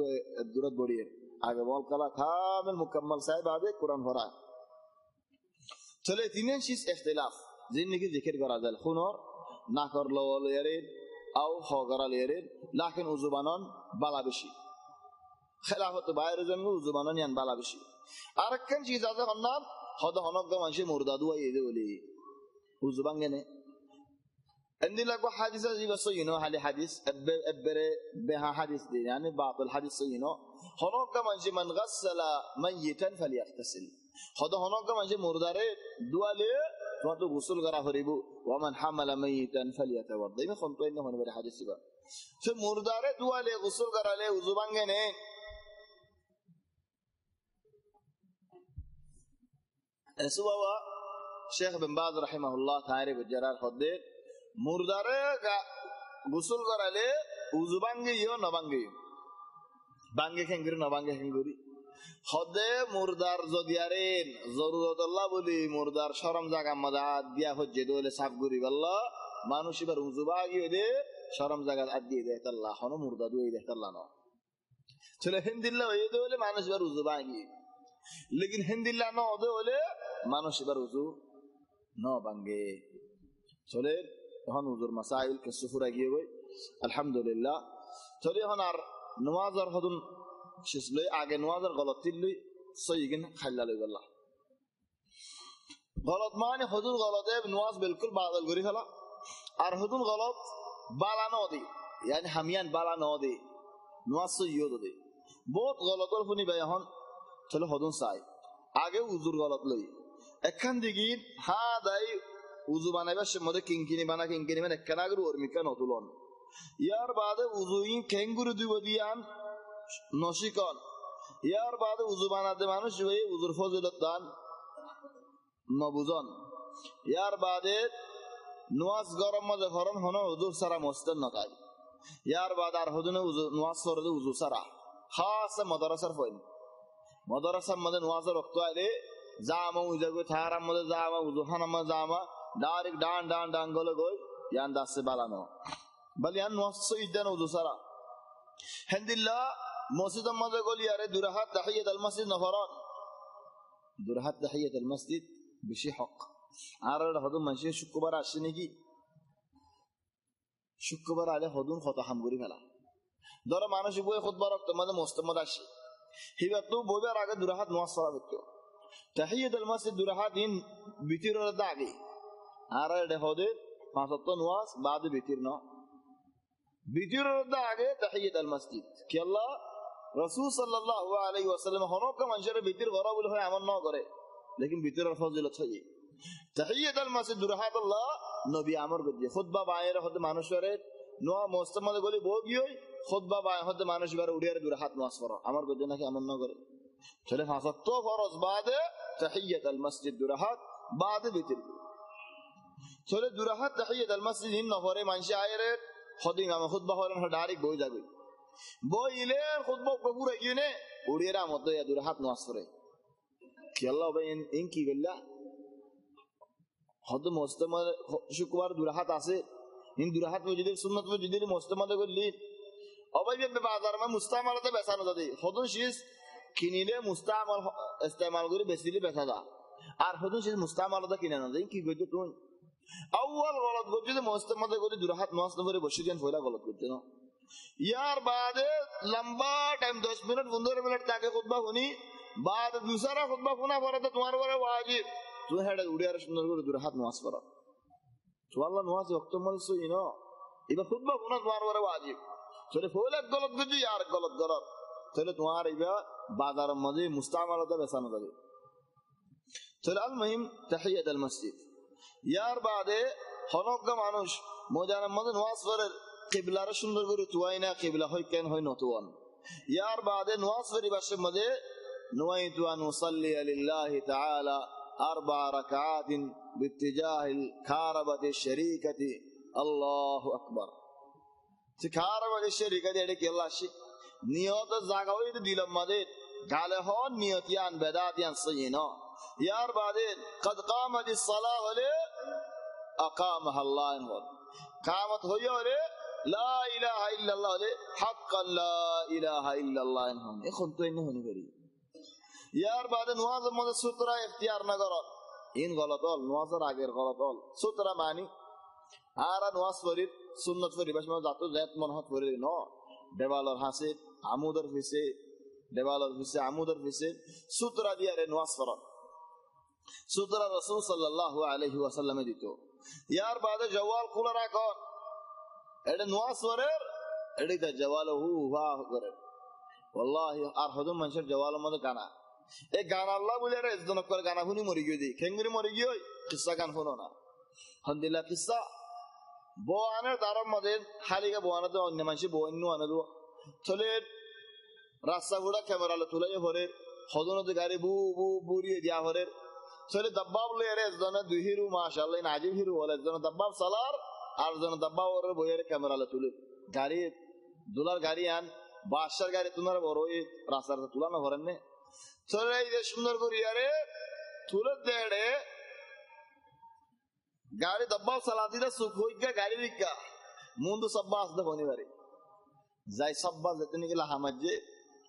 দূরত বড়িয়ে আগে বল কালা কামিল মুকাম্মাল সাহেব আবে কোরআন ভরা চলে তিনের শীষ ইখতিলাফ জিন্দেগি জিকির করা যায় খুনর না করলো লেরে আও হগরা লেরে লাকিন উজুবানন বালা বেশি খেলাফত বাইরের জন্য উজুবানন ইয়ান বালা বেশি আরেকখান চিজ আছে হন্নাম হদ হনক মানুষ মুর্দা দুয়া এদে বলি উজুবান গেনে عندي لك حديث زي بس ينو حالي حديث ابره بها حديث دي يعني بعض الحديث ينو هناك من غسل ميتا فليغتسل هذا هناك من مرداره دوالي تو غسل کرا হরিবু ومن حمل ميتا فليتوضا এই কোন তো ইনো হনে বলে হাদিস বা সে মুরদারে দুয়ালে গোসল করালে ওযু ভাঙে নে এসওয়া শেখ বিন বাজ রাহিমাহুল্লাহ তাআলা বিজারার হদে মুরদারে গোসল করালে ওযু ভাঙে ইও না ভাঙে ভাঙে খেঙ্গরি না ভাঙে খেঙ্গরি হদে মুরদার যদি আরে জরুরত আল্লাহ বলি মুরদার শরম জায়গা মজা দিয়া হজ্জে দলে সাফ করি আল্লাহ মানুষ এবার উজু বাগি হইলে শরম জায়গা আদ দিয়ে দেয় আল্লাহ হনো মুরদা দুই দেয় আল্লাহ না চলে হিন্দিল্লা হয়ে দলে মানুষ এবার উজু বাগি লেকিন হিন্দিল্লা না হদে হলে মানুষ এবার উজু ন ভাঙে চলে তখন উজুর মাসাইল কে সুফুরা গিয়ে গই আলহামদুলিল্লাহ চলে এখন আর নামাজের হদুন শিসলে আগে নামাজের গলতি লই সহিগিন খাইলা লই গল্লা গলত মানে হুজুর গলতে নামাজ বিলকুল বাতিল করি ফেলা আর হুজুর গলত বালা ন দি yani হামিয়ান বালা ন দি নামাজ সহিও দি বহুত গলতর শুনি ভাই এখন চলো হুজুর চাই আগে হুজুর গলত লই একখান দিগি হা দাই উযু বানাইবার সময় কিংকিনি মানে একখান আগে ওরমিকা নতুলন ইয়ার বাদে উযুইন কেঙ্গুরু দিব দিয়ান নশিকন ইয়ার বাদে উযু বানাতে মানুষ হয়ে উযুর ফজিলত দান নবুজন ইয়ার বাদে নামাজ গরম মজা হরন হন হুজুর সারা মস্তান নতাই ইয়ার বাদে আর হুজুনে উযু নামাজ ফরজে উযু সারা খাস মাদ্রাসার ফইন মাদ্রাসার মধ্যে নামাজের ওয়াক্ত আইলে জামা উজাগো থারার মধ্যে জামা উযু খানামা জামা ডাইরেক্ট ডান গলে গই ইয়ান দাসে বালানো বল ইয়ান নামাজ সইদান উযু সারা হামদুলিল্লাহ মসজিদ মধ্যে গলি আরে দুরাহাত তাহিয়াত আল মসজিদ নফরান দুরাহাত তাহিয়াত আল মসজিদ বেশি হক আর হদম মানুষ শুক্রবার আসে নাকি শুক্রবার আলে হদুন কথা হাম করি ফেলা ধরো মানুষ বই খুতবা রক্ত মধ্যে মোস্তমদ আসে হিবা তো বইবার আগে দুরাহাত নামাজ পড়া করতো তাহিয়াত আল মসজিদ দুরাহাত দিন বিতিরের দাগে আর এটা হদে পাঁচ ওয়াক্ত নামাজ বাদে বিতির না বিতিরের আগে তাহিয়াত আল মসজিদ কি আল্লাহ রাসূল সাল্লাল্লাহু আলাইহি ওয়াসাল্লাম হনক মানুষের ভিতর গরা বলে হয় এমন না করে লেকিন ভিতরের ফজিলত হয় তাহিয়াত আল মসজিদ দুরাহাত আল্লাহ নবী আমর করে খুতবা বাইরে হতে মানুষের নোয়া মুস্তামাদে গলি বগি হই খুতবা বাইরে হতে মানুষের উড়িয়ার দুরাহাত নামাজ পড়া আমর করে নাকি এমন না করে চলে ফাসাত ফরজ বাদে তাহিয়াত আল মসজিদ দুরাহাত বাদে ভিতর চলে দুরাহাত তাহিয়াত আল মসজিদ ইন নফরে মানুষ আয়ের হতে ইমাম খুতবা হরেন ডাইরেক্ট বই যাবে বইলে খুতবা পুরো গিয়ে উড়িয়ার মধ্যে দুরাহাত নামাজ পড়ে কি আল্লাহ ভাই ইন কি গল্লা হদ মুস্তামাদ শুক্রবার দুরাহাত আছে ইন দুরাহাত মসজিদের সুন্নাত মসজিদের মুস্তামাদে করলি অবাই বে বাজার মে মুস্তামালতে বেচানো যাবে হদন শীষ কিনিলে মুস্তামাল ইস্তেমাল করে বেচিলে বেচা যা আর হদন শীষ মুস্তামালতে কিনে না যাই কি কইতো তুই আউয়াল গলত করতে যে মুস্তামাদে করে দুরাহাত নামাজ পড়ে বসে যান ফয়লা গলত করতে না ইয়ার বাদে লম্বা টাইম 10 মিনিট 15 মিনিট তাকে খুতবা শুনি বাদ দুসরা খুতবা শোনা পরে তো তোমার উপরে ওয়াজিব তুই হেডে উড়িয়ার সুন্দর করে দুরাহাত নামাজ পড়া তো আল্লাহ নামাজ ওয়াক্ত মলছো ইনো এবা খুতবা শোনা তোমার উপরে ওয়াজিব চলে ফয়লা গলত করতে আর গলত তাহলে তোমার এবা বাজারের মধ্যে মুস্তামালতে বেচানো যাবে চলে আল মুহিম তাহিয়াত আল মসজিদ ইয়ার বাদে হনক মানুষ ময়দানের মধ্যে নামাজ পড়ে কিবলার সুন্দর করে তুয়াই না কিবলা হয় কেন হয় নতুন ইয়ার বাদে নামাজ পরিবারের মধ্যে نويت أن أصلي لله تعالى 4 ركعات باتجاه الكعبة الشريفة আল্লাহু আকবার শিখার বাগে শরীকা দিয়ে কেলাশি নিয়ত জাগাওই দিলাম মাদে গালে হন নিয়তিয়ান বেদাতিয়ান সয়িনা ইয়ার বাদে قد قامت الصلاه হলে اقامها الله হল কামত হইয়া হলে লা ইলাহা ইল্লাল্লাহ হলে হাক্কান লা ইলাহা ইল্লাল্লাহ হল এখন তো এনে হনি করি ইয়ার বাদে নামাজের মধ্যে সূত্রা ইখতিয়ার না করো ইন গলত হল নামাজের আগের গলত হল সূত্রা মানি আর নামাজ পড়ি সুন্নাত পড়ি বাস মানে যত জাত মনহত পড়ি ন দেওয়ালর হাসে আমুদর ফিসে দেওয়ালর ফিসে আমুদর ফিসে সূত্রা দিয়ে রে নামাজ পড়ো সূত্রা রাসূল সাল্লাল্লাহু আলাইহি ওয়াসাল্লামে দিত ইয়ার বাদে জওয়াল খোলা রাখো এটা নামাজ পড়ের এডিটা জওয়াল হুয়া করে wallahi আর হদম মানুষের জওয়ালের মধ্যে গানা এই গান আল্লাহ বলে রে ইজ্জত করে গানা শুনি মরি গিয়ে দি খেঙ্গুরি মরি গিয়ে কিসসা গান শুনো না হামদুলিল্লাহ কিসসা বোয়ানের তারম মধ্যে হালিকা বোয়ানা তো অন্য মানুষ বোয়ান্ন আনে দো চলে রাস্তা গুড়া ক্যামেরা তুলে ভরে হদনতে গাড়ি বু বু বুড়িয়ে দিয়া ভরে চলে দাব্বাব লয়ে রে জনে দুই হিরু মাশাআল্লাহ নাজিব হিরু বলে জনে দাব্বাব সালার আর জনে দাব্বাব ওর বইয়ের ক্যামেরা তুলে গাড়ি দুলার গাড়ি আন বাসার গাড়ি তোমার বড় এই রাস্তাটা তুলানো ভরেন নে চলে এই যে সুন্দর করে আরে তুলে দেড়ে গাড়ি দব্বাব সালাদিরা সুখ হইগা গাড়ি দিগা মুন্ডু সব্বা আসতে বনিবারে যাই সব্বা যেতে নিগলা হামাজে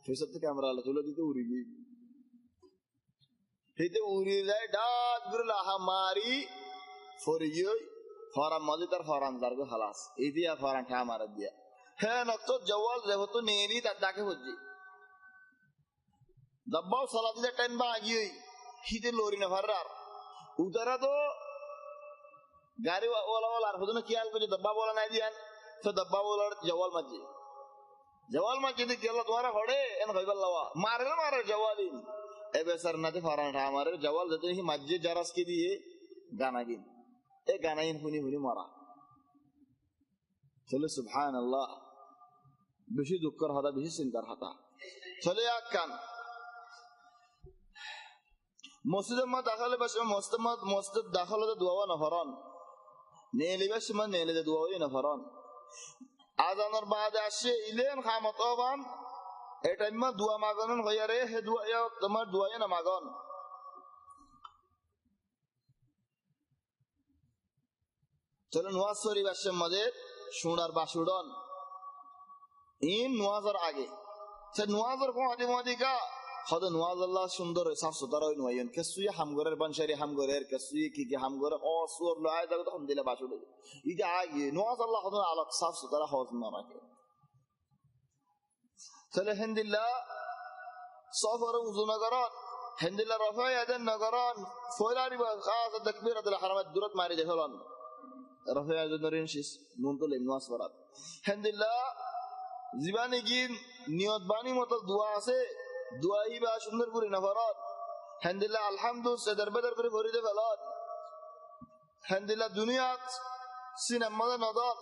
ফেসব থেকে ক্যামেরা তুলে দিতে উড়ি গিয়ে হিতে উড়ি যায় ডাক গুরলা হামারি ফরি গিয়ে ফরাম মজি তার ফরান দারগো হালাস এই দিয়া ফরান ঠা মারা দিয়া হ্যাঁ নক্ত জওয়াল যেহেতু নেরি তার ডাকে হচ্ছে দব্বাব সালাদিরা টাইম বা আগিয়ে হিতে লরি না ফারার উতারা তো গাড়ি ওলা ওলা আর হদনে খেয়াল করে দব্বা বলা নাই দিয়ান তো দব্বা বলার জওয়াল মাঝে দি গেল তোমার হড়ে এন হইবাল লাওয়া মারে জওয়ালি এ বেসার নাতে ফারান ঠা মারে জওয়াল যেতে হি মাঝে জারাস কে দিয়ে গানা গিন এ গানাইন হুনি মারা চলে সুবহানাল্লাহ বেশি দুঃখের হতা বেশি চিন্তার হতা চলে আকান মসজিদের মধ্যে দাখালে বাস মসজিদ দাখালে দোয়া না হরন নেলি বাস মানে নেলে দোয়া না হরন আজানের বাদে আসে ইলেন খামত বান এই টাইমে দোয়া মাগন হইয়া রে হে দোয়া তোমার দোয়া না মাগন চলো নামাজ শরীফ আসে মধ্যে শুনার বাসুডন ইন নামাজের আগে সে নামাজের কোয়াদি মাদিকা হদে নামাজ আল্লাহ সুন্দর সাফ সুতরা হই নয়ন কেসুই হামগরের বানশারি হামগরের কেসুই কি হামগরে ও সুর লাই দাও তখন দিলে বাসুডে ইটা আগে নামাজ আল্লাহ হদে আলাদা সাফ সুতরা হজ না রাখে চলে হিন্দিল্লাহ সফর উযু নগরন হিন্দিল্লাহ রফা ইয়াদান নগরন ফয়লারি বা খাস তাকবীরাতুল হারামাত দুরত মারি দেখলন রফা ইয়াদান নরিন শিস নুনতুল নামাজ পড়াত হিন্দিল্লাহ জীবানি গিন নিয়ত বাণী মতো দোয়া আছে দোয়াই বা সুন্দর করে না ফরত হামদুলিল্লাহ আলহামদুলিল্লাহ সদর বদর করে ভরিতে ফেলত হামদুলিল্লাহ দুনিয়াত সিনেমা নদর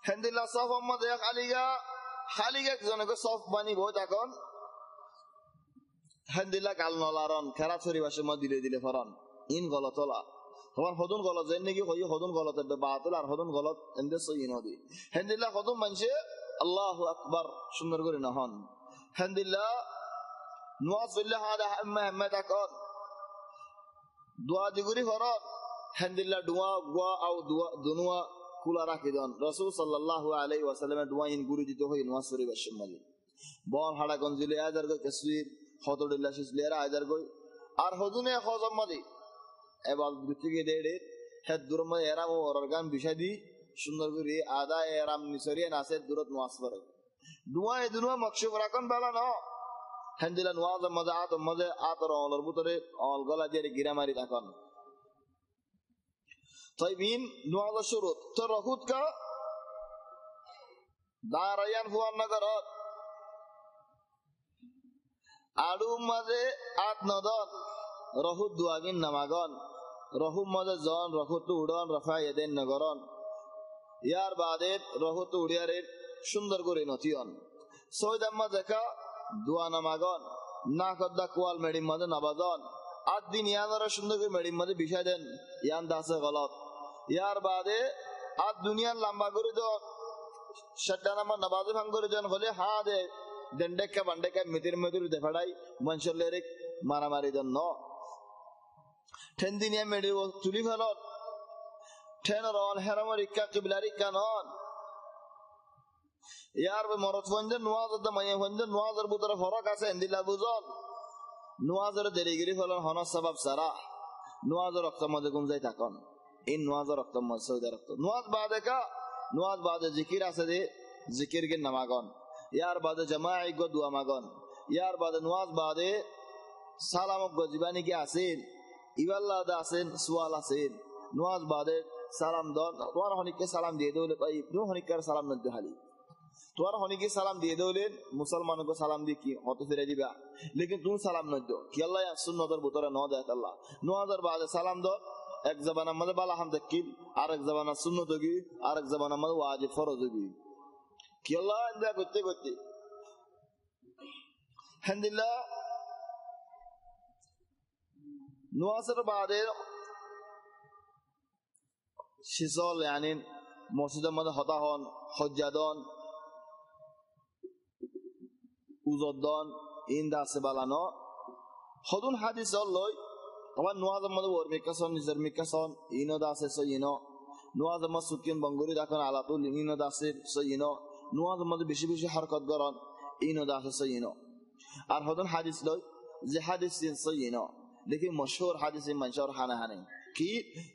হামদুলিল্লাহ সফ মোহাম্মদ এক খালিগা জনকে সফ বাণী বহুত এখন হামদুলিল্লাহ গাল নলারন খেরা ছড়ি বাসে মা দিলে ফরন ইন গলতলা তোমার হদুন গলত যেন নাকি হই হদুন গলতের বাতিল আর হদুন গলত এন্ডে সই নদী হামদুলিল্লাহ হদুন মানছে আল্লাহু আকবার সুন্দর করে না হন হামদুলিল্লাহ নামাজ পড়লে হাদা হাম্মা তাকন দোয়া দিগুরি ফরত হামদুলিল্লাহ দোয়া গোয়া আও দোয়া দুনুয়া কুলা রাখি দন রাসূল সাল্লাল্লাহু আলাইহি ওয়াসাল্লামের দোয়া ইন গুরু দিতে হই নামাজ শরীফ সম্মালি বল হাড়া গঞ্জিলে আজার গো তসবির হতদুল্লাহ শিসলেরা আজার গো আর হদুনে খজমাদি এবাল দুতিকে দেড়ে হেদ দুরমা এরাম ও অর্গান বিষাদি সুন্দর করে আদা এরাম নিসরিয়া নাসের দূরত নামাজ পড়ে দোয়া এ দুনুয়া মকসুব রাখন বালা ন হামদুলিল্লাহ নামাজ মজা আতর অলর ভিতরে অল গলা দিয়ে গিরামারি রাখন তাইবিন নামাজ শুরুত তো রহুত কা দারায়ান হুয়ান নগরত আড়ু মাঝে আত নদন রহুত দুয়াগিন নামাগন রহুম মাঝে জন রহুত উড়ন রফা এদেন নগরন ইয়ার বাদে রহুত উড়িয়ারে সুন্দর করে নথিয়ন সৈয়দ আম্মা দেখা দোয়া নামাগন না কদ্দা কোয়াল মেডিম মাঝে নাবাদন আট দিন ইয়ানরা সুন্দর করে মেডিম মাঝে বিষয় দেন ইয়ান দাসে গলত ইয়ার বাদে আর দুনিয়ার লম্বা করে তো সেটা নামা নবাজে ভাঙ করে জন হলে হা দে দেন্ডেকা বান্ডেকা মিতির মিতির দেখাড়াই মনসলের মারামারি জন্য ঠেন দিনিয়া মেডি তুলি ফেলত ঠেন রন হেরামরিকা কিবলারিকা নন ইয়ার মরত ফঞ্জের নোয়াজের মাইয়া ফঞ্জের নোয়াজের ভিতরে ফরক আছে এন্দিলা বুঝল নোয়াজের দেরিগিরি ফলন হন সবাব সারা নোয়াজের রক্ত মধ্যে গুম যাই থাকুন এই নোয়াজের রক্ত মধ্যে রক্ত নোয়াজ বাদে কা নোয়াজ বাদে জিকির আছে যে জিকির কে নামাগন ইয়ার বাদে জামাই গো দুয়া মাগন ইয়ার বাদে নোয়াজ বাদে সালামক গজিবানি কি আছেন ইবাল্লাহ দা আছেন সুয়াল আছেন নোয়াজ বাদে সালাম দন তোমার হনিকে সালাম দিয়ে দৌলে ভাই ইবনু হনিকার সালাম নদ্দে হালি তোমার হনিকে সালাম দিয়ে দৌলেন মুসলমানকে সালাম দি কি হত ফিরে দিবা লেকিন তুমি সালাম নদ্দ কি আল্লাহ সুন্নতের ভিতরে ন দেয় আল্লাহ নোয়াজের বাদে সালাম দন এক জবান আমাদের বালা হাম দেখিল আর এক জবান সুন্নত গি আর এক জবান আমাদের ওয়াজিব ফরজ গি কি আল্লাহ ইন্দা করতে করতে আলহামদুলিল্লাহ নোয়াজের বাদে শিসল yani মসজিদের মধ্যে হতা হন হজ্জাদন উজদ্দন ইন্দা আছে বালানো হদুন হাদিস লই আমার নোয়াজের মধ্যে ওর মিকাসন নিজের মিকাসন ইনদা আছে সো ইনো নোয়াজের মধ্যে সুকিন বঙ্গুরি রাখেন আলাতুল ইনদা আছে সো ইনো নোয়াজের মধ্যে বেশি বেশি হরকত করন ইনদা আছে সো ইনো আর হদুন হাদিস লই যে হাদিস সো ইনো लेकिन मशहूर हादिस मंशूर खाना है कि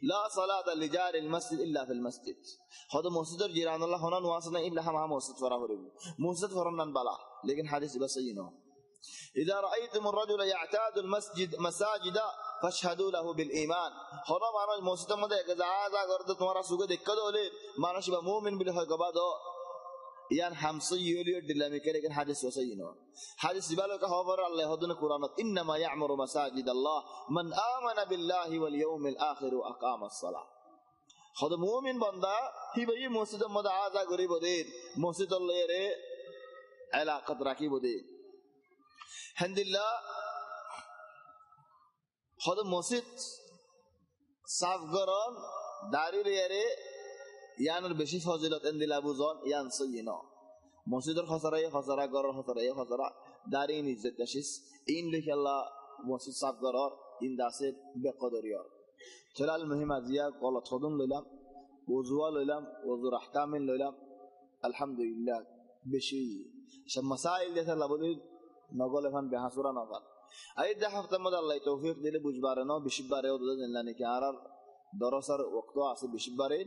ला सलात लिजार المسجد الا في المسجد هذا مسجد جيران الله هنا نواسنا الا هم مسجد فرا هرب مسجد فرنان بلا लेकिन हादिस बस ينو اذا رايتم الرجل يعتاد المسجد مساجد فاشهدوا له بالايمان هذا मानो مسجد में एक जा करते तुम्हारा सुगे दिक्कत होले मानो शिवा मुमिन बिल है गबा दो यान हमसे यूलियो दिलामी करे लेकिन हादिस वैसा ही ना हादिस वालों का खबर अल्लाह हदन कुरान इन्नमा यअमुरु मसाजिद अल्लाह मन आमना बिल्लाहि वल यौमिल आखिर व अकाम अस्सलाह खुद मुमिन बंदा ही भाई मस्जिद में आजा गरी बदे मस्जिद अल्लाह रे इलाकत राखी बदे अल्हम्दुलिल्लाह खुद मस्जिद साफ गरन दारी रे ইয়ানোর বেশি ফজিলত এন্দিলা বুজন ইয়ান সইনো মসজিদের খসরায়ে খসরা গরর খসরায়ে খসরা দারি নিজত কাশিস ইন লিখাল্লাহ মসজিদ সাফ গরর ইন দাসে বেকদরিয়র চলাল মুহিম আজিয়া কল থদুন লইলাম ওজুয়া লইলাম ওজুর আহকামিন লইলাম আলহামদুলিল্লাহ বেশি সব মাসাইল দেখা লাবলি নগল এখন বেহাসুরা নগল আই দেখাফতে মদ আল্লাহ তৌফিক দিলে বুঝবারে ন বেশিবারে ওদুদ জানলানি কি আর দরসার ওয়াক্ত আছে বেশিবারে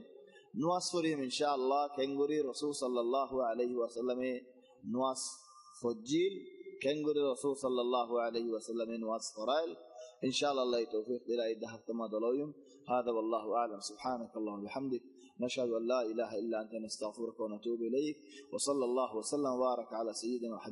نواس فريم إن شاء الله كنغوري رسول صلى الله عليه وسلم نواس فجيل كنغوري رسول صلى الله عليه وسلم نواس فرائل إن شاء الله توفيق إلى إدهف تما دلويم هذا والله أعلم سبحانك اللهم وبحمدك نشهد أن لا إله إلا أنت نستغفرك ونتوب إليك وصلى الله وسلم وبارك على سيدنا وحبيبنا